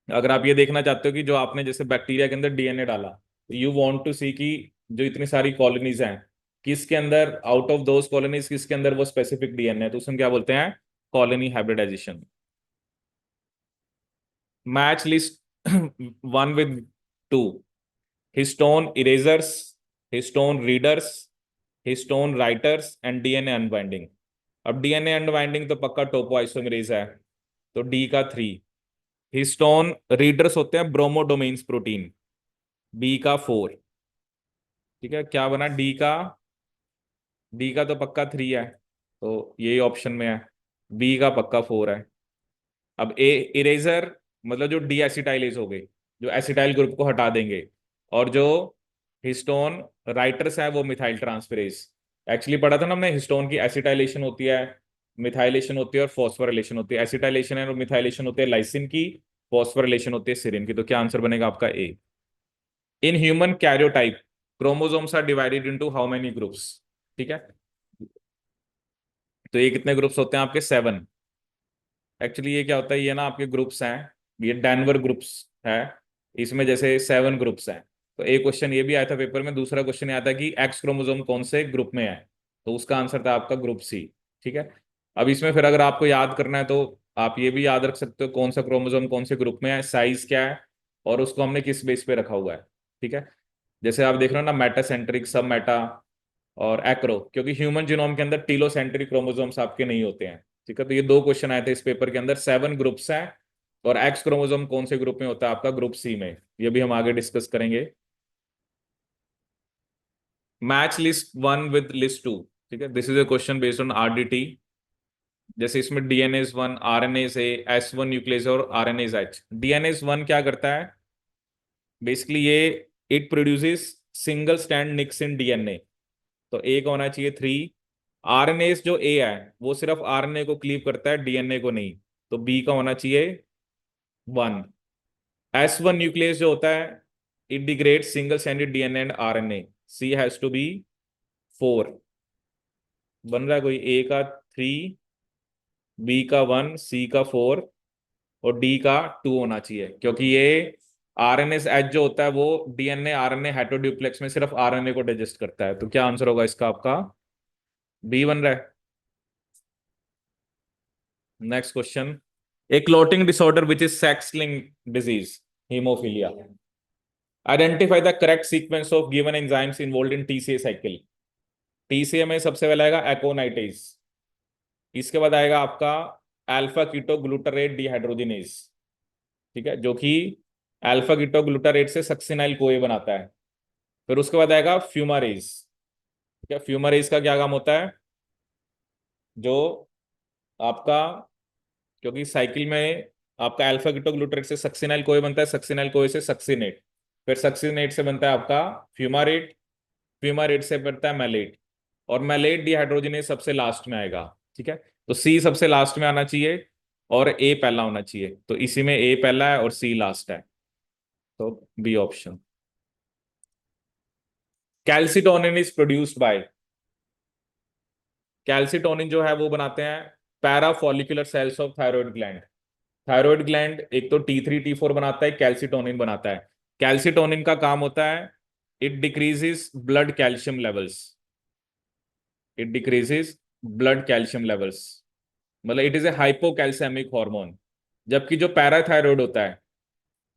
अगर आप ये देखना चाहते हो कि जो आपने जैसे बैक्टीरिया के अंदर डीएनए डाला, तो यू वांट टू सी कि जो इतनी सारी कॉलोनीज हैं, किसके अंदर आउट ऑफ दोज कॉलोनीज किसके अंदर वो स्पेसिफिक डीएनए है, तो उसे हम क्या बोलते हैं, colony hybridisation. Match list one with two, histone erasers, histone readers, histone writers and DNA unbinding. अब डीएनए अनबाइंडिंग तो पक्का टोपोआइसोमरेज है, तो डी का 3। हिस्टोन रीडर्स होते हैं ब्रोमोडोमेन्स प्रोटीन, बी का 4। ठीक है, क्या बना डी का, डी का तो पक्का 3 है, तो यही ऑप्शन में है। बी का पक्का 4 है। अब ए इरेजर, मतलब जो डी एसिटाइलेज हो गए, जो एसिटाइल ग्रुप को हटा देंगे। और जो हिस्टोन राइटर्स है वो मिथाइल ट्रांसफेरेज। एक्चुअली पढ़ा था ना हमने, हिस्टोन की एसिटाइलेशन होती है, मिथाइलेशन होती है और फॉस्फोराइलेशन होती है। एसिटाइलेशन है और मिथाइलेशन होती है लाइसिन की, फॉस्फोराइलेशन होती है सिरिन की। तो क्या आंसर बनेगा आपका A. In human karyotype chromosomes are divided into how many groups. ठीक है, तो ये कितने ग्रुप्स होते हैं आपके, 7। एक्चुअली ये क्या होता है, ये ना आपके ग्रुप्स हैं, ये डैनवर ग्रुप्स है, इसमें जैसे 7 ग्रुप्स हैं। तो एक क्वेश्चन ये भी आया था पेपर में, दूसरा क्वेश्चन ये आता है कि एक्स क्रोमोसोम कौन से ग्रुप में है, तो उसका आंसर था आपका ग्रुप सी। ठीक है, अब इसमें फिर अगर आपको याद करना है तो आप ये भी याद रख सकते हो कौन सा क्रोमोसोम कौन से ग्रुप में है, साइज क्या है, और उसको हमने किस बेस पे रखा हुआ है। ठीक है, जैसे आप देख रहे हो ना, मेटासेंट्रिक, सब मेटा और एक्रो, क्योंकि ह्यूमन जीनोम के अंदर टीलोसेंट्रिक क्रोमोसोम्स आपके नहीं होते हैं। ठीक है, तो ये दो क्वेश्चन आए थे इस पेपर के अंदर, 7 ग्रुप्स हैं, और एक्स क्रोमोसोम कौन से ग्रुप में होता है आपका, ग्रुप सी में। ये भी हम आगे डिस्कस करेंगे। Match list one with list two. ठीक है, this is a question based on RDT. जैसे इसमें DNase 1, RNase A, S1 nuclease और आरएनएस एच। डीएनएस 1 क्या करता है, बेसिकली ये it produces single strand nicks in DNA, तो ए का होना चाहिए 3। आरएनएस जो ए है वो सिर्फ आरएनए को क्लीव करता है, डीएनए को नहीं, तो बी का होना चाहिए 1। S1 न्यूक्लियस जो होता है, it degrades single stranded DNA and RNA, C has to be 4। बन रहा है कोई, ए का 3, बी का 1, सी का 4 और डी का 2 होना चाहिए, क्योंकि ये आरएनए एच जो होता है वो डीएनए आरएनए हेटेरोड्यूप्लेक्स में सिर्फ आरएनए को डाइजेस्ट करता है। तो क्या आंसर होगा इसका आपका? बी बन रहा है। Next question, A clotting disorder which is sex linked disease, haemophilia. Identify the correct sequence of given enzymes involved in TCA cycle. TCA में सबसे पहले आएगा एकोनाइटेज, इसके बाद आएगा आपका अल्फा कीटो ग्लूटारेट डिहाइड्रोजिनेज, ठीक है, जो कि अल्फा कीटो ग्लूटारेट से सक्सिनाइल कोए बनाता है। फिर उसके बाद आएगा फ्यूमारेज, ठीक है, फ्यूमारेज का क्या काम होता है? जो आपका, क्योंकि साइकिल में आपका अल्फा कीटोग्लूटारेट से सक्सिनाइल कोए बनता है, सक्सिनाइल कोए से सक्सिनेट, फिर सक्सिनेट से बनता है आपका फ्यूमारेट, फ्यूमारेट से बनता है मैलेट, और मैलेट डिहाइड्रोजनेज सबसे लास्ट में आएगा। ठीक है, तो सी सबसे लास्ट में आना चाहिए और ए पहला होना चाहिए, तो इसी में ए पहला है और सी लास्ट है, तो B option. Calcitonin is produced by, calcitonin जो है वो बनाते हैं parafollicular cells of thyroid gland. Thyroid gland एक तो T3 T4 बनाता है, कैल्सिटोनिन बनाता है। कैल्सिटोनिन का काम होता है it decreases blood calcium levels, it decreases blood calcium levels, मतलब इट इज ए हाइपोकैल्सेमिक हार्मोन। जबकि जो पैराथायराइड होता है,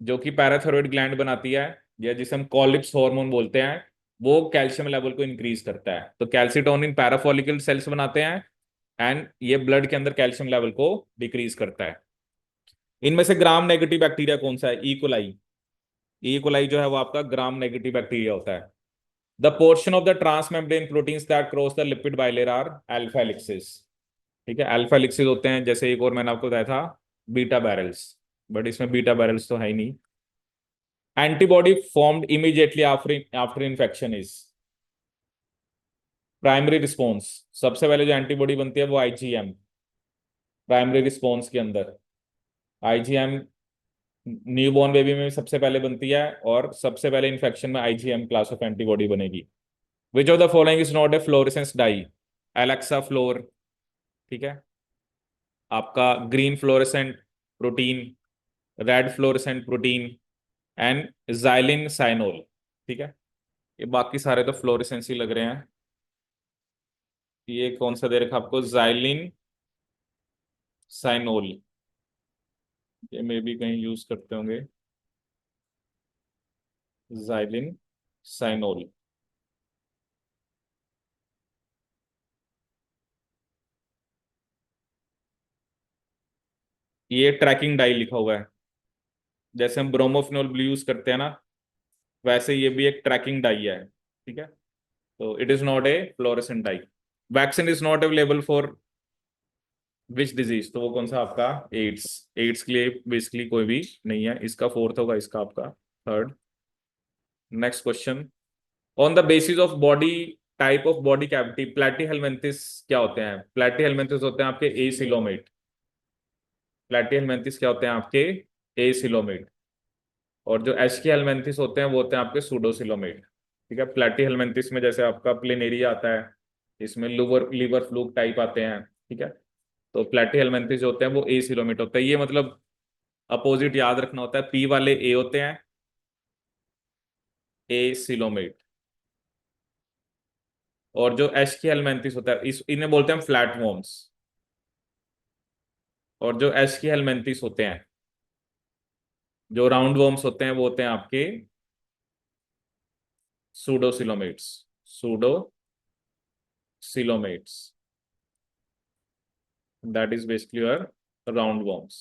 जो कि पैराथायराइड ग्लैंड बनाती है, या जिसे हम कॉलिप्स हार्मोन बोलते हैं, वो कैल्शियम लेवल को इंक्रीज करता है। तो कैल्सिटोनिन पैराफॉलिकल सेल्स बनाते हैं एंड ये ब्लड के अंदर कैल्शियम लेवल को डिक्रीज करता है। इनमें से ग्राम नेगेटिव बैक्टीरिया कौन सा है? इकोलाई। इकोलाई जो है वो आपका ग्राम नेगेटिव बैक्टीरिया होता है। The portion of the transmembrane proteins that cross the lipid bilayer are alpha helices. ठीक है, अल्फा हेलिक्सेस होते हैं, जैसे एक और मैंने आपको बताया था बीटा बैरल्स, बट इसमें बीटा बैरल्स तो है ही नहीं। Antibody formed immediately after after infection is primary response. सबसे पहले जो एंटीबॉडी बनती है वो आईजीएम, प्राइमरी रिस्पॉन्स के अंदर आईजीएम न्यूबॉर्न बेबी में सबसे पहले बनती है, और सबसे पहले इन्फेक्शन में आईजीएम क्लास ऑफ एंटीबॉडी बनेगी। Which of the following is not a fluorescence dye? Alexa Fluor, ठीक है, आपका green fluorescent protein, red fluorescent protein and xylene cyanol. ठीक है, ये बाकी सारे तो फ्लोरेसेंस ही लग रहे हैं। ये कौन सा दे रखा आपको? जाइलिन साइनोल, ये मे भी कहीं यूज करते होंगे, जाइलिन साइनोल। ये ट्रैकिंग डाई लिखा हुआ है, जैसे हम ब्रोमोफिनोल ब्लू यूज करते हैं ना, वैसे ये भी एक ट्रैकिंग डाई है। ठीक है, तो it is not a fluorescent dye. Vaccine is not available for which disease, तो वो कौन सा आपका? एड्स। एड्स के लिए बेसिकली कोई भी नहीं है, इसका फोर्थ होगा, इसका आपका third. Next question, on the basis of body type of body cavity Platyhelminthes क्या होते हैं? प्लैटीहेलमिन्थिस होते हैं आपके एसिलोमेट। प्लैटीहेलमिन्थिस क्या होते हैं आपके? एसिलोमेट। और जो एस्किहेलमिन्थिस होते हैं वो होते हैं आपके सूडोसिलोमेट। ठीक है, प्लैटीहेलमिन्थिस में जैसे आपका प्लेनेरिया आता है, इसमें लिवर लिवर फ्लूक टाइप आते हैं। ठीक है, तो प्लैटीहेलमिन्थिस जो होते हैं वो एसिलोमेट होता है। ये मतलब अपोजिट याद रखना होता है, पी वाले ए होते हैं एसिलोमेट, और जो एस्किहेलमिन्थिस होता है इस इन्हें बोलते हैं फ्लैट वॉर्म्स, और जो एस्किहेलमिन्थिस होते हैं, जो राउंड वॉर्म्स होते हैं, वो होते हैं आपके pseudocoelomates, pseudocoelomates, that is basically your roundworms.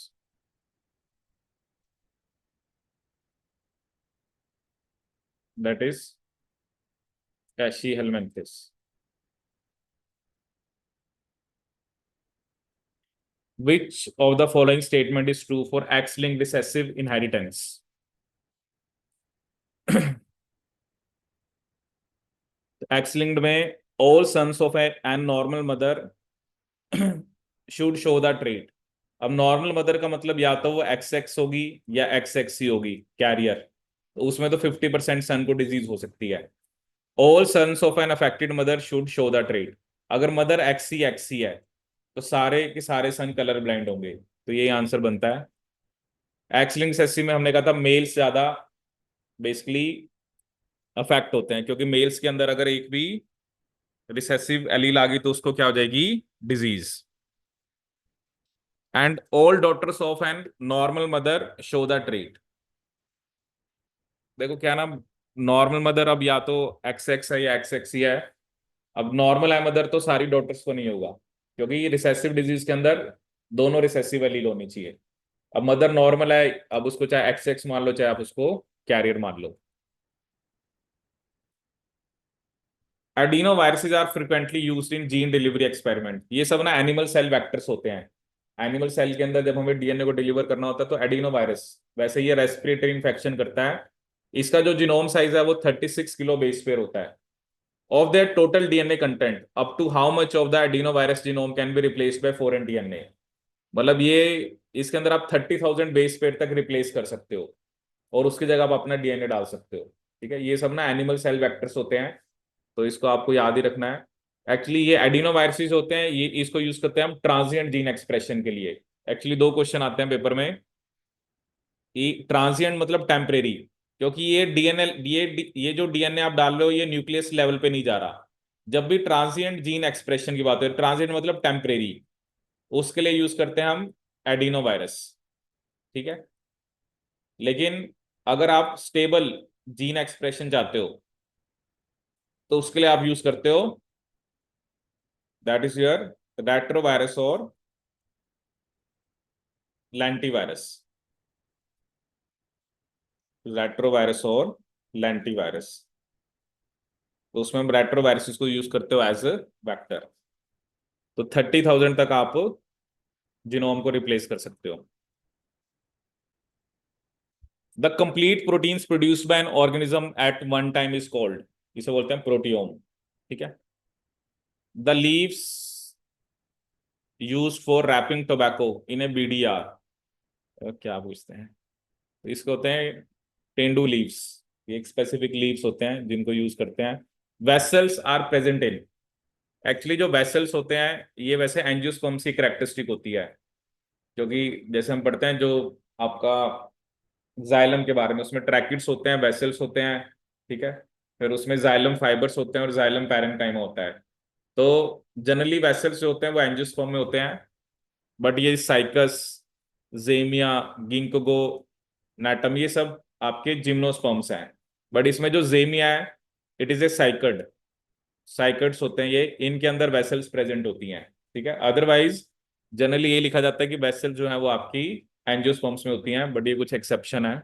That is Pachyhelminthes. Which of the following statement is true for X-linked recessive inheritance? X-linked में all sons of an normal mother should show the trait. अब नॉर्मल मदर का मतलब या तो वो XX होगी या XXC होगी कैरियर, तो उसमें तो 50% सन को डिजीज हो सकती है। All sons of an affected mother should show the trait. अगर मदर एक्सी है तो सारे के सारे सन कलर ब्लाइंड होंगे, तो यही आंसर बनता है। एक्स लिंक्ड रिसेसिव में हमने कहा था मेल्स ज्यादा बेसिकली अफेक्ट होते हैं, क्योंकि मेल्स के अंदर अगर एक भी रिसेसिव एलील आ गई तो उसको क्या हो जाएगी, disease. And all daughters of an normal mother show the trait. देखो क्या नाम, नॉर्मल मदर अब या तो एक्स एक्स है या एक्स एक्स ही है। अब नॉर्मल है मदर तो सारी डॉटर्स को नहीं होगा, क्योंकि रिसेसिव डिजीज के अंदर दोनों रिसेसिव एलील होनी चाहिए। अब मदर नॉर्मल है, अब उसको चाहे एक्स एक्स मान लो चाहे आप उसको कैरियर मान लो। Adenoviruses are frequently used in gene delivery experiment. ये सब ना एनिमल सेल वेक्टर्स होते हैं। एनिमल सेल के अंदर जब हमें डीएनए को डिलीवर करना होता है तो एडिनो वायरस, वैसे ये रेस्पिरेटरी इन्फेक्शन करता है। इसका जो जीनोम साइज है वो 36 किलो बेस पेयर होता है। Of that total DNA content up to how much of the adenovirus genome can be replaced by foreign DNA. मतलब ये, इसके अंदर आप 30,000 बेस पेयर तक रिप्लेस कर सकते हो और उसकी जगह आप अपना डीएनए डाल सकते हो। ठीक है, ये सब ना एनिमल सेल वेक्टर्स होते हैं, तो इसको आपको याद ही रखना है। एक्चुअली ये एडिनोवायरसेस होते हैं, ये इसको यूज करते हैं हम ट्रांजिएंट जीन एक्सप्रेशन के लिए। एक्चुअली दो क्वेश्चन आते हैं पेपर में, ट्रांजिएंट मतलब टेम्परेरी, क्योंकि ये डीएनए ये जो डीएनए आप डाल रहे हो ये न्यूक्लियस लेवल पे नहीं जा रहा। जब भी ट्रांजिएंट जीन एक्सप्रेशन की बात है, ट्रांजिएंट मतलब टेम्परेरी, उसके लिए यूज करते हैं हम एडिनोवायरस। ठीक है, लेकिन अगर आप स्टेबल जीन एक्सप्रेशन चाहते हो तो उसके लिए आप यूज करते हो, दैट इज योर रेट्रोवायरस और लैंटीवायरस। रेट्रोवायरस और लैंटीवायरस, तो उसमें हम रेट्रोवायरसेस को यूज करते हो एज ए वेक्टर। तो 30,000 तक आप जीनोम को रिप्लेस कर सकते हो। The complete proteins produced by an organism at one time is called, इसे बोलते हैं प्रोटियोम। ठीक है, the leaves used for wrapping tobacco in a BDR, क्या पूछते हैं, तो इसको होते हैं टेंडू लीव्स। ये एक स्पेसिफिक लीव्स होते हैं जिनको यूज करते हैं। Vessels are present in, actually जो वेसल्स होते हैं ये वैसे एंजियोस्पर्म्स की कैरेक्टरिस्टिक होती है, क्योंकि जैसे हम पढ़ते हैं जो आपका जाइलम के बारे में, उसमें ट्रैकिड्स होते हैं, वेसल्स होते हैं। ठीक है, फिर उसमें जाइलम फाइबर्स होते हैं और जाइलम पैरेन्काइमा होता है। तो जनरली वेसल्स जो होते हैं वो एंजियोस्पर्म में होते हैं, बट ये साइकस, जेमिया, गिंकगो, नाटम, ये सब आपके जिम्नोस्पर्म्स हैं। बट इसमें जो जेमिया है, इट इज ए साइकड, साइकड्स होते हैं ये, इनके अंदर वेसल्स प्रेजेंट होती हैं। ठीक है, अदरवाइज जनरली ये लिखा जाता है कि वेसल जो है वो आपकी एंजियोस्पर्म्स में होती हैं, बट ये कुछ एक्सेप्शन है।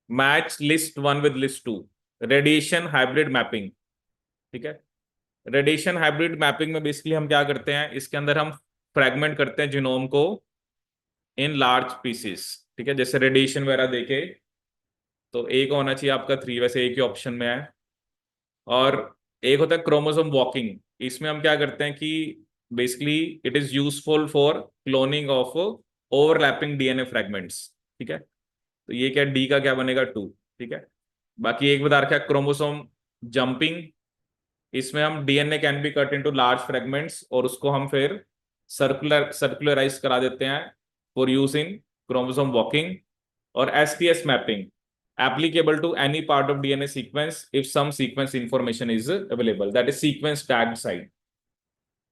Match list one with list two, radiation hybrid mapping. ठीक है, रेडिएशन हाइब्रिड मैपिंग में बेसिकली हम क्या करते हैं, इसके अंदर हम फ्रेगमेंट करते हैं जीनोम को इन लार्ज पीसेस। ठीक है, जैसे रेडिएशन वगैरह देखे तो एक होना चाहिए आपका 3, वैसे एक ही ऑप्शन में है। और एक होता है क्रोमोसोम वॉकिंग, इसमें हम क्या करते हैं कि basically it is useful for cloning of overlapping DNA fragments. ठीक है, तो ये क्या, डी का क्या बनेगा, 2। ठीक है, बाकी एक बता रखा है क्रोमोसोम जंपिंग, इसमें हम DNA can be cut into large fragments और उसको हम फिर सर्कुलराइज करा देते हैं for use in chromosome walking. और STS mapping, applicable to any part of DNA sequence if some sequence information is available, that is sequence tagged site।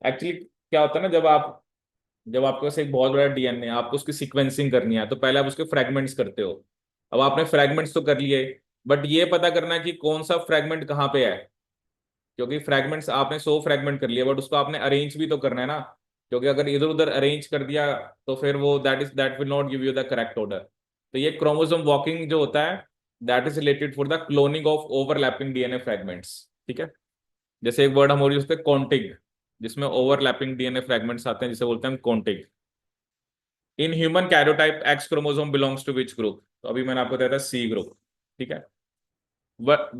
Actually क्या होता है ना, जब आपके पास एक बहुत बड़ा डीएनए, आपको उसकी सीक्वेंसिंग करनी है तो पहले आप उसके फ्रेगमेंट्स करते हो। अब आपने फ्रेगमेंट्स तो कर लिए, बट ये पता करना है कि कौन सा फ्रेगमेंट कहाँ पे है, क्योंकि फ्रेगमेंट्स आपने 100 फ्रेगमेंट कर लिया, बट उसको आपने अरेंज भी तो करना है ना, क्योंकि अगर इधर उधर अरेंज कर दिया तो फिर वो that will not give you the correct order. तो ये क्रोमोसोम वॉकिंग जो होता है, that is related for the cloning of overlapping DNA fragments. ठीक है, जैसे एक वर्ड हम और यूज करते हैं कॉन्टिग, जिसमें ओवरलैपिंग डीएनए फ्रेगमेंट्स आते हैं, जिसे बोलते हैं contig. In human karyotype X chromosome belongs to which group, तो अभी मैंने आपको बताया था सी ग्रुप। ठीक है,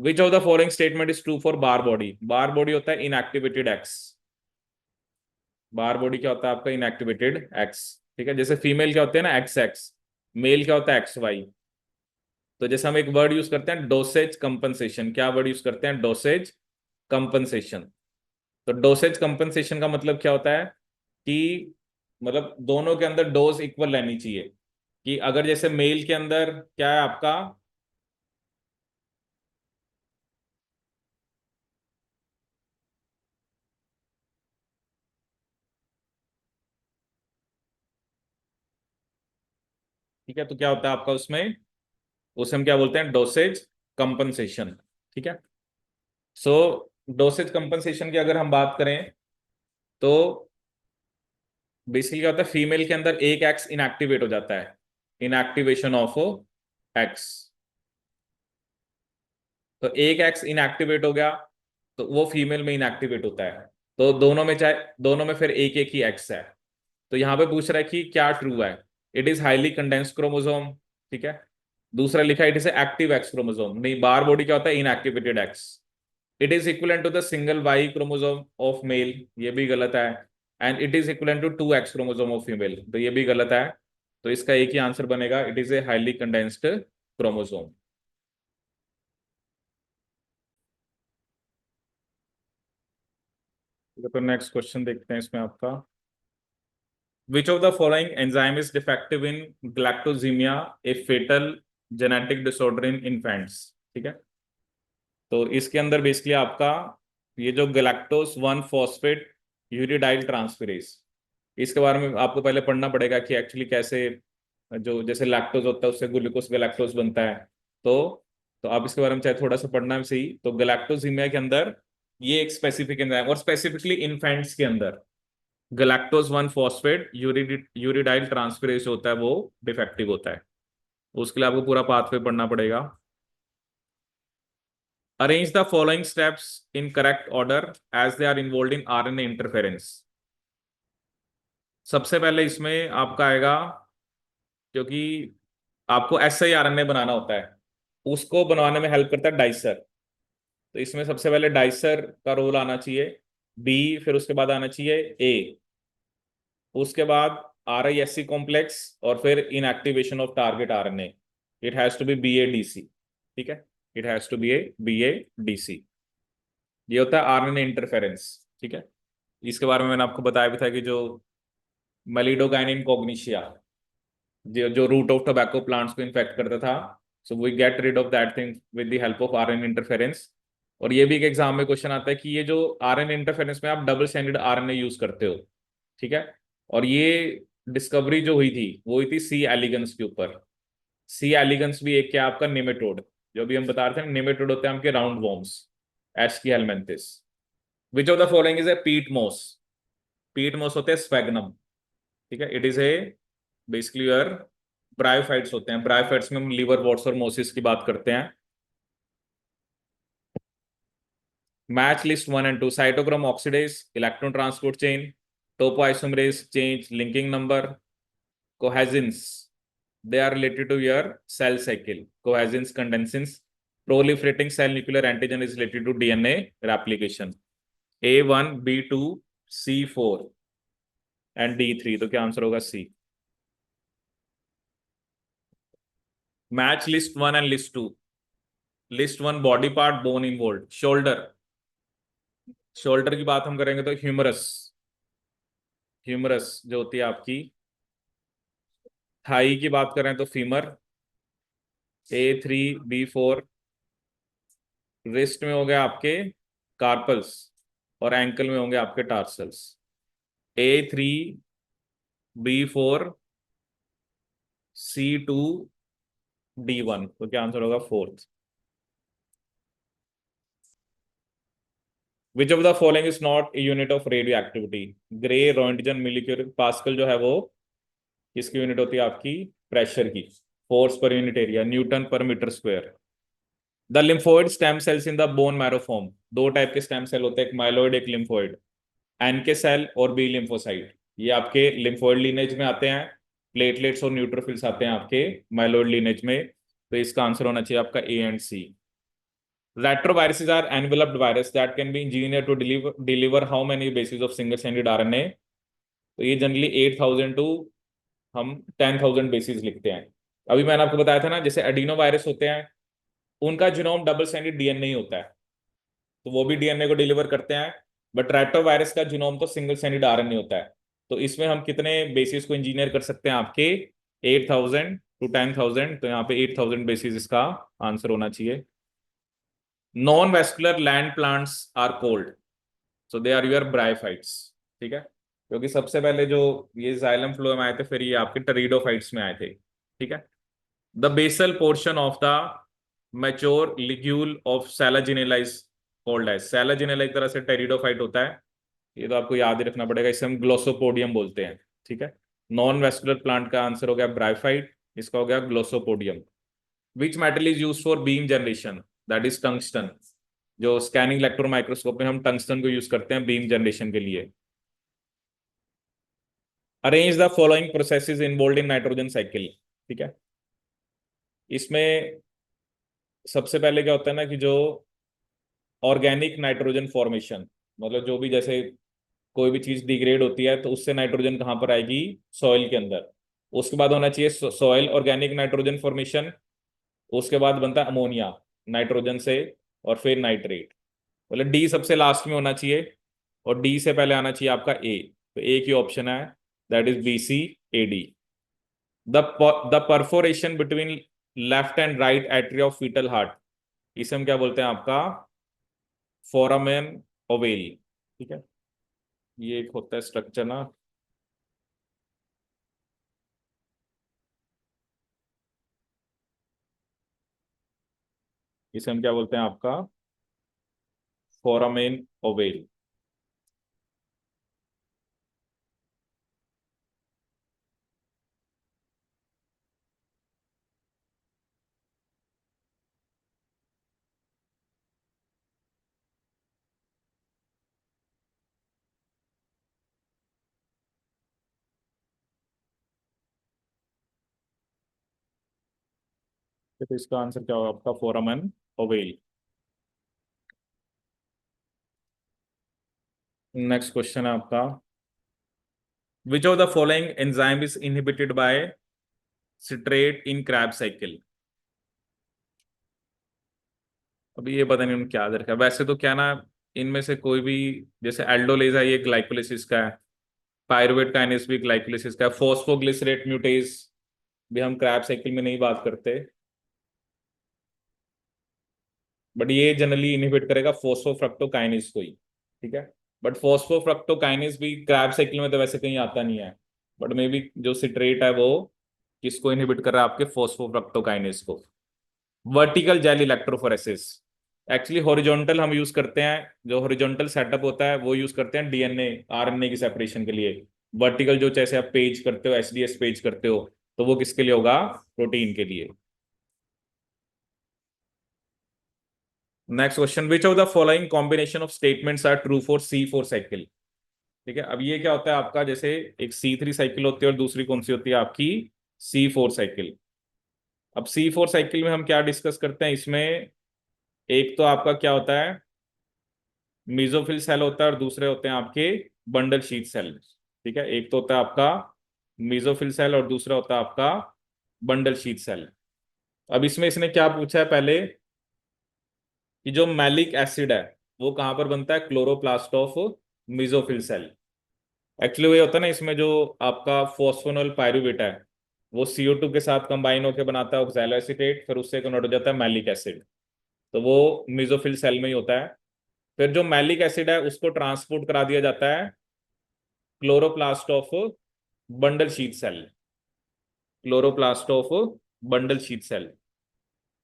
which of the following statement is true for Barr body, Barr body होता है इनएक्टिवेटेड एक्स। बार बॉडी क्या होता है आपका, इनएक्टिवेटेड एक्स। ठीक है, जैसे फीमेल क्या होते हैं ना, एक्स एक्स, मेल क्या होता है एक्स वाई। तो जैसे हम एक वर्ड यूज करते हैं डोसेज कंपनसेशन, क्या वर्ड यूज करते हैं? Dosage compensation. तो डोसेज कंपनसेशन का मतलब क्या होता है कि मतलब दोनों के अंदर डोज इक्वल रहनी चाहिए। कि अगर जैसे मेल के अंदर क्या है आपका, ठीक है, तो क्या होता है आपका उसमें, उसे हम क्या बोलते हैं? Dosage compensation. ठीक है। सो डोसेज कंपनसेशन की अगर हम बात करें तो बेसिकली क्या होता है, फीमेल के अंदर एक एक्स इनएक्टिवेट हो जाता है, इनएक्टिवेशन ऑफ एक्स। तो एक एक्स इनएक्टिवेट हो गया तो वो फीमेल में इनएक्टिवेट होता है। तो दोनों में, चाहे दोनों में फिर एक एक ही एक्स है। तो यहाँ पे पूछ रहा है कि क्या ट्रू है? It is highly condensed chromosome. ठीक है। दूसरा लिखा है it is active X chromosome. नहीं, बार बॉडी क्या होता है? Inactivated X. It is equal to the single Y chromosome of male, ये भी गलत है। And it is equal to two X chromosome of female, तो ये भी गलत है। तो इसका एक ही आंसर बनेगा, it is a highly condensed chromosome. तो नेक्स्ट क्वेश्चन देखते हैं इसमें आपका, which of the following enzyme is defective in galactosemia, a fatal genetic disorder in infants? ठीक है। तो इसके अंदर बेसिकली आपका ये जो गैलेक्टोज 1 फॉस्फेट यूरिडाइल ट्रांसफेरेज, इसके बारे में आपको पहले पढ़ना पड़ेगा कि एक्चुअली कैसे, जो जैसे लैक्टोज होता है उससे ग्लूकोज गैलेक्टोज बनता है। तो तो आप इसके बारे में चाहे थोड़ा सा पढ़ना है सही। तो गैलेक्टोजीमिया के अंदर ये एक स्पेसिफिक एंजाइम, और स्पेसिफिकली इन्फेंट्स के अंदर गैलेक्टोज 1 फॉस्फेट यूरिडाइल ट्रांसफेरेज होता है, वो डिफेक्टिव होता है। उसके लिए आपको पूरा पाथवे पढ़ना पड़ेगा। Arrange the following steps in correct order as they are involve in RNA interference. सबसे पहले इसमें आपका आएगा, क्योंकि आपको एस आई आरएनए बनाना होता है, उसको बनवाने में हेल्प करता है डाइसर। तो इसमें सबसे पहले डाइसर का रोल आना चाहिए, बी, फिर उसके बाद आना चाहिए ए, उसके बाद R I S C complex, और फिर inactivation of target RNA. It has to be B A D C. ठीक है। It has to be A D C. ये होता है आरएनए इंटरफेरेंस। ठीक है। इसके बारे में मैंने आपको बताया भी था कि जो मेलिडोगाइनिन कॉग्निशिया, जो रूट ऑफ टोबैको प्लांट्स को इन्फेक्ट करता था, so we get rid of that thing with the help of RNA interference. और ये भी एक एग्जाम में क्वेश्चन आता है कि ये जो आरएनए इंटरफेरेंस में आप डबल स्टैंडर्ड आरएनए यूज करते हो। ठीक है। और ये डिस्कवरी जो हुई थी वो हुई थी सी एलिगन्स के ऊपर। सी एलिगन्स भी एक क्या आपका निमेटोड, जो भी हम बता रहे थे निमेटोड होते हैं आपके round worms, ASCII helminths. Which of the following is a पीट मोस? पीट मोस होते हैं स्फेगनम। ठीक है। It is A basically your bryophytes होते हैं। ब्रायोफाइट्स में हम लीवर वॉट्स और मोसिस की बात करते हैं। Match list 1 and 2, cytochrome oxidase, electron transport chain, topoisomerase change, linking number, cohesins, they are related to your cell cycle, cohesins, condensins. Proliferating cell nuclear antigen is related to DNA replication, A1, B2, C4 and D3। तो क्या आंसर होगा? C. Match list 1 and list 2। List 1 body part bone involve, shoulder. Shoulder की बात हम करेंगे तो ह्यूमरस, ह्यूमरस जो होती है आपकी। थाई की बात करें तो फीमर, A3, B4। रिस्ट में हो गया आपके कार्पल्स, और एंकल में होंगे आपके tarsals. A3, B4, C2, D1। तो क्या आंसर होगा? Fourth. Which of the following is not unit of radioactivity? Gray, roentgen, millicurie, pascal जो है वो किसकी यूनिट होती है आपकी? प्रेशर की। Force per unit area, newton per metre square. The lymphoid stem cells in the bone marrow form, दो टाइप के स्टेम सेल होते हैं, एक माइलोइड एक लिम्फोइड। एनके सेल और बी लिम्फोसाइट, ये आपके लिम्फोइड लीनेज में आते हैं। प्लेटलेट्स और न्यूट्रोफिल्स आते हैं आपके माइलोइड लीनेज में। तो इसका आंसर होना चाहिए आपका A and C. Retroviruses are enveloped virus that can be engineer to deliver how many bases of single stranded RNA? तो ये जनरली 8,000 टू हम 10,000 बेसिस लिखते हैं। अभी मैंने आपको बताया था ना, जैसे एडिनो वायरस होते हैं, उनका जीनोम डबल स्ट्रैंडेड डीएनए ही होता है, तो वो भी डीएनए को डिलीवर करते हैं। बट रेट्रो वायरस का जीनोम तो सिंगल स्ट्रैंडेड आरएनए होता है। तो इसमें हम कितने बेसिस को इंजीनियर कर सकते हैं आपके? 8,000 to 10,000। तो यहाँ पे 8,000 बेसिस इसका आंसर होना चाहिए। Non vascular land plants are called, so they are your bryophytes. ठीक है, क्योंकि सबसे पहले जो ये जाइलम फ्लोएम आए थे, फिर ये आपके टेरिडोफाइट्स में आए थे। ठीक है। The basal portion of the mature ligule of Selaginella is called as. Selaginella एक तरह से टेरिडोफाइट होता है, ये तो आपको याद ही रखना पड़ेगा, इसे हम ग्लोसोपोडियम बोलते हैं। ठीक है। नॉन वेस्कुलर प्लांट का आंसर हो गया ब्रायोफाइट, इसका हो गया glossopodium. Which metal is use for beam generation? That is tungsten. जो स्कैनिंग इलेक्ट्रॉन माइक्रोस्कोप में हम टंगस्टन को यूज करते हैं बीम जनरेशन के लिए। Arrange the following processes involve in nitrogen cycle. ठीक है, इसमें सबसे पहले क्या होता है ना कि जो ऑर्गेनिक नाइट्रोजन फॉर्मेशन, मतलब जो भी जैसे कोई भी चीज डिग्रेड होती है तो उससे नाइट्रोजन कहाँ पर आएगी? सॉइल के अंदर। उसके बाद होना चाहिए सॉइल ऑर्गेनिक नाइट्रोजन फॉर्मेशन। उसके बाद बनता है अमोनिया नाइट्रोजन से, और फिर नाइट्रेट। मतलब डी सबसे लास्ट में होना चाहिए, और डी से पहले आना चाहिए आपका ए। तो ए की ऑप्शन है, that is B C A D. The the perforation between left and right atria of foetal heart, इसे हम क्या बोलते हैं आपका? Foramen ovale. ठीक है, ये एक होता है स्ट्रक्चर ना। इसे हम क्या बोलते हैं आपका? Foramen oval. तो इसका आंसर क्या होगा आपका? Foramen oval. नेक्स्ट क्वेश्चन है आपका, which of the following enzyme is inhibited by citrate in Krebs cycle? अभी ये पता नहीं उन्होंने क्या दे रखा है, वैसे तो क्या ना, इनमें से कोई भी, जैसे एल्डोलेज है ये ग्लाइकोलिसिस का है, पायरुवेट काइनेस भी ग्लाइकोलिसिस का है, फोस्फोग्लिसरेट म्यूटेज भी हम क्रैब साइकिल में नहीं बात करते, बट ये जनरली इनहिबिट करेगा फोस्फोफ्रक्टोकाइनेस को ही। ठीक है, बट फोस्फोफ्रक्टोकाइनेस भी क्रैब साइकिल में तो वैसे कहीं आता नहीं है, बट मे बी जो सिट्रेट है वो किसको इनहिबिट कर रहा है? आपके फोस्फोफ्रक्टोकाइनेस को। Vertical gel electrophoresis, actually horizontal हम यूज करते हैं, जो हॉरिजॉन्टल सेटअप होता है वो यूज करते हैं डीएनए आरएनए की सेपरेशन के लिए। वर्टिकल जो जैसे आप पेज करते हो, एसडीएस पेज करते हो, तो वो किसके लिए होगा? प्रोटीन के लिए। Next question, which of the following combination of statements are true for C4 cycle? ठीक है, अब ये क्या होता है आपका, जैसे एक C3 साइकिल होती है और दूसरी कौन सी होती है आपकी? C4 cycle. अब C4 साइकिल में हम क्या डिस्कस करते हैं इसमें? एक तो आपका क्या होता है, मीजोफिल सेल होता है, और दूसरे होते हैं आपके बंडल शीथ सेल। ठीक है, एक तो होता है आपका मीजोफिल सेल और दूसरा होता है आपका बंडल शीथ सेल। अब इसमें इसने क्या पूछा है पहले, कि जो मैलिक एसिड है वो कहाँ पर बनता है? Chloroplast of mesophyll cell. Actually वो ये होता है ना, इसमें जो आपका फॉस्फोनोल पायरुवेट है वो CO2 के साथ कंबाइन होकर बनाता है ऑक्सैलोएसीटेट, फिर उससे कन्वर्ट हो जाता है मैलिक एसिड। तो वो मीजोफिल सेल में ही होता है। फिर जो मैलिक एसिड है उसको ट्रांसपोर्ट करा दिया जाता है chloroplast of bundle sheath cell. Chloroplast of bundle sheath cell.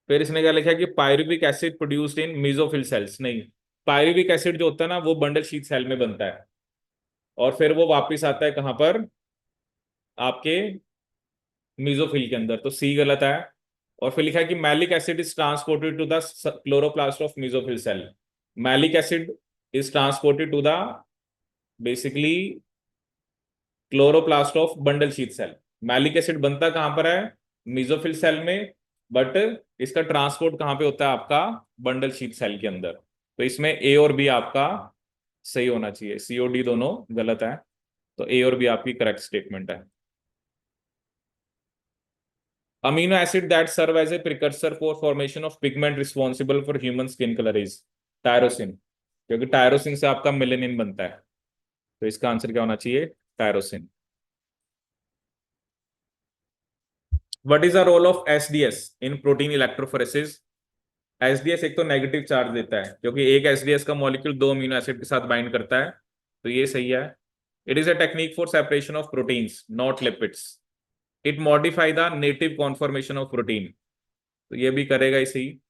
फिर इसने क्या लिखा कि pyruvic acid produced in mesophyll cells, नहीं, पायरुविक एसिड जो होता है ना वो बंडल शीथ सेल में बनता है, और फिर वो वापस आता है कहाँ पर? आपके मीजोफिल के अंदर। तो सी गलत है। और फिर लिखा है कि malic acid is transported to the chloroplast of mesophyll cell. Malic acid is transported to the basically chloroplast of bundle sheath cell. Malic acid बनता कहां पर है? मीजोफिल सेल में, बट इसका ट्रांसपोर्ट कहां पे होता है आपका? बंडल शीथ सेल के अंदर। तो इसमें ए और बी आपका सही होना चाहिए, COD दोनों गलत है। तो ए और बी आपकी करेक्ट स्टेटमेंट है। Amino acid that serve as a precursor for formation of pigment responsible for human skin colour is tyrosine, क्योंकि टायरोसिन से आपका मेलेनिन बनता है। तो इसका आंसर क्या होना चाहिए? Tyrosine. What is the role of SDS in protein electrophoresis? SDS एक तो नेगेटिव चार्ज देता है, क्योंकि एक एसडीएस का मॉलिक्यूल दो अमीनो एसिड के साथ बाइंड करता है, तो ये सही है। It is a technique for separation of proteins not lipids. It modify the native conformation of protein, तो ये भी करेगा इसी।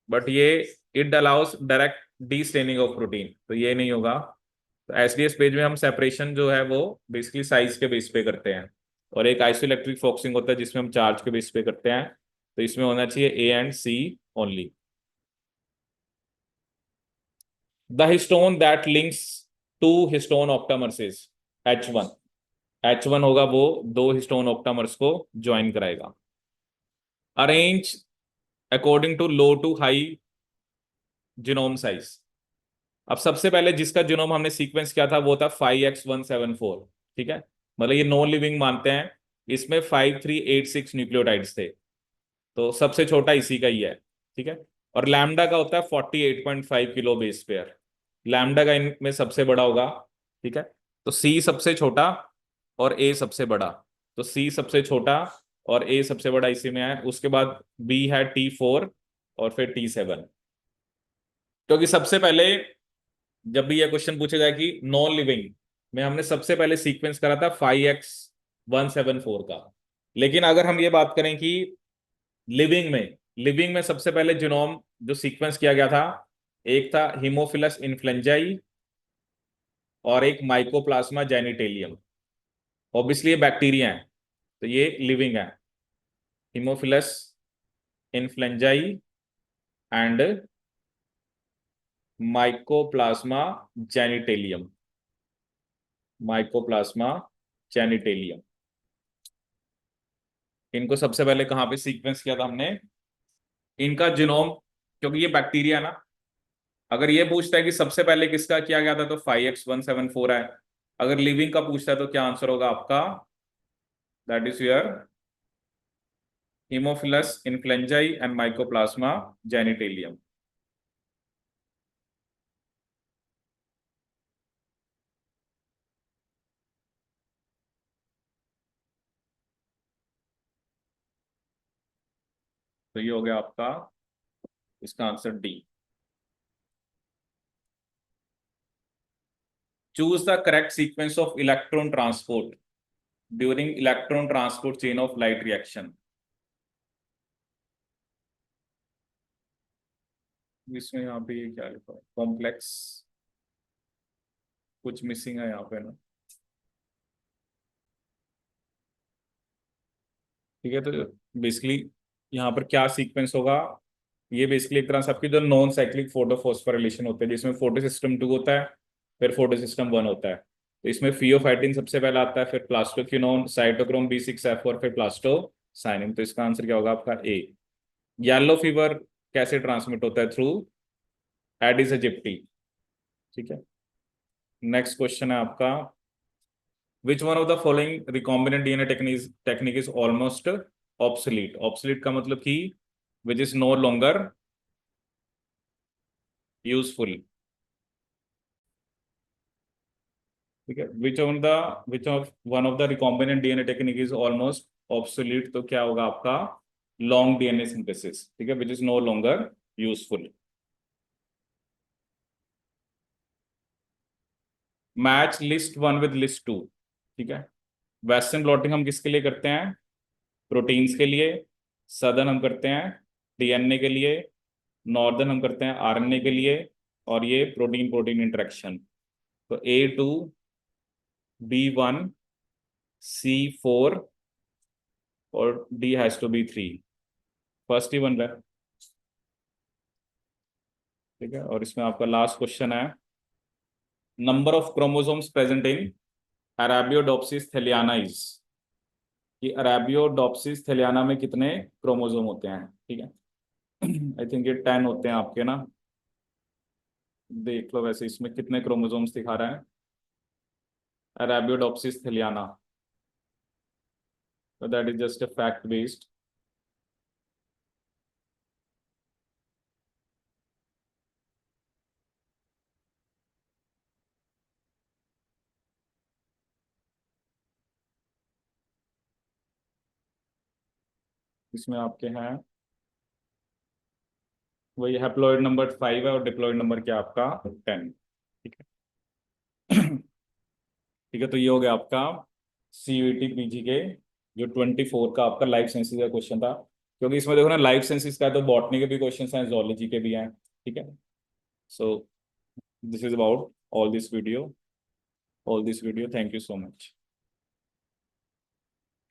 बट ये it allow us direct D staining of protein, तो ये नहीं होगा। तो एसडीएस पेज में हम सेपरेशन जो है वो बेसिकली साइज के बेस पे करते हैं, और एक आइसोइलेक्ट्रिक फोकसिंग होता है जिसमें हम चार्ज के बेस पे करते हैं, तो इसमें होना चाहिए A and C only. The histone that links to histone octamers is H1। H1 होगा वो दो हिस्टोन ऑक्टामर्स को ज्वाइन कराएगा। Arrange according to low to high genome size. अब सबसे पहले जिसका जिनोम हमने सीक्वेंस किया था वो था 5X174। ठीक है, मतलब ये नॉन लिविंग मानते हैं। इसमें 5386 न्यूक्लियोटाइड्स थे, तो सबसे छोटा इसी का ही है। ठीक है, और लैम्डा का होता है 48.5 किलो बेस पेयर। लैम्डा का इनमें सबसे बड़ा होगा। ठीक है, तो सी सबसे छोटा और ए सबसे बड़ा, तो सी सबसे छोटा और ए सबसे बड़ा इसी में है। उसके बाद बी है T4 और फिर T7। क्योंकि सबसे पहले जब भी यह क्वेश्चन पूछा जाए कि नॉन लिविंग में हमने सबसे पहले सीक्वेंस करा था 5X174 का, लेकिन अगर हम ये बात करें कि लिविंग में सबसे पहले जीनोम जो सीक्वेंस किया गया था, एक था हीमोफिलस इन्फ्लुएंजाई और एक माइकोप्लाज्मा जेनिटेलियम। ऑब्वियसली ये बैक्टीरिया है, तो ये लिविंग है। Haemophilus influenzae and Mycoplasma genitalium. Mycoplasma genitalium, इनको सबसे पहले कहां पे सीक्वेंस किया था हमने? इनका जीनोम, क्योंकि ये बैक्टीरिया ना, अगर ये पूछता है कि सबसे पहले किसका किया गया था तो 5X174 है। अगर लिविंग का पूछता है तो क्या आंसर होगा आपका? That is your Haemophilus influenzae and Mycoplasma genitalium. तो ये हो गया आपका इसका answer D. Choose the correct sequence of electron transport during electron transport chain of light reaction. इसमें यहाँ पे ये क्या लिखा है? कॉम्प्लेक्स, कुछ मिसिंग है यहाँ पे ना। ठीक है, तो बेसिकली यहाँ पर क्या सीक्वेंस होगा? ये बेसिकली एक तरह से आपकी जो नॉन साइक्लिक फोटोफॉस्फोरिलेशन होते हैं, जिसमें फोटो सिस्टम 2 होता है, फिर फोटो सिस्टम 1 होता है। तो इसमें फियोफाइटिन सबसे पहला आता है, फिर प्लास्टोक्विनोन, साइटोक्रोम B6F और फिर प्लास्टोसाइनिन। तो इसका आंसर क्या होगा आपका? ए। येलो फीवर कैसे ट्रांसमिट होता है? Through Aedes aegypti. ठीक है, नेक्स्ट क्वेश्चन है आपका, which one of the following recombinant DNA technique is almost obsolete? Obsolete का मतलब कि which is no longer useful. ठीक है, which of one of the recombinant DNA technique is almost obsolete, तो क्या होगा आपका? Long DNA synthesis. ठीक है, which is no longer useful. Match list 1 with list 2। ठीक है, वेस्टर्न ब्लॉटिंग हम किसके लिए करते हैं? प्रोटीन्स के लिए। सदर्न हम करते हैं डीएनए के लिए। नॉर्दर्न हम करते हैं आरएनए के लिए। और ये प्रोटीन प्रोटीन इंटरेक्शन। तो A2, B1, C4 और D has to be 3। First ही बन रहा है। ठीक है, और इसमें आपका लास्ट क्वेश्चन है, number of chromosomes present in Arabidopsis thaliana is. कि अरेबियोडोप्सिस थैलियाना में कितने क्रोमोसोम होते हैं? ठीक है, आई थिंक ये 10 होते हैं आपके ना। देख लो वैसे इसमें कितने क्रोमोसोम्स दिखा रहा है अरेबियोडोप्सिस थैलियाना, तो that is just a fact based. इसमें आपके हैं वही हैप्लॉइड नंबर 5 है और डिप्लॉइड नंबर क्या है आपका 10। ठीक है। ठीक है, तो ये हो गया आपका CUET PG के जो 24 का आपका लाइफ साइंसेज का क्वेश्चन था। क्योंकि इसमें देखो ना, लाइफ साइंसेज का है तो बॉटनी के भी क्वेश्चन हैं, जोलॉजी के भी हैं। ठीक है। So this is about all this video, thank you so much.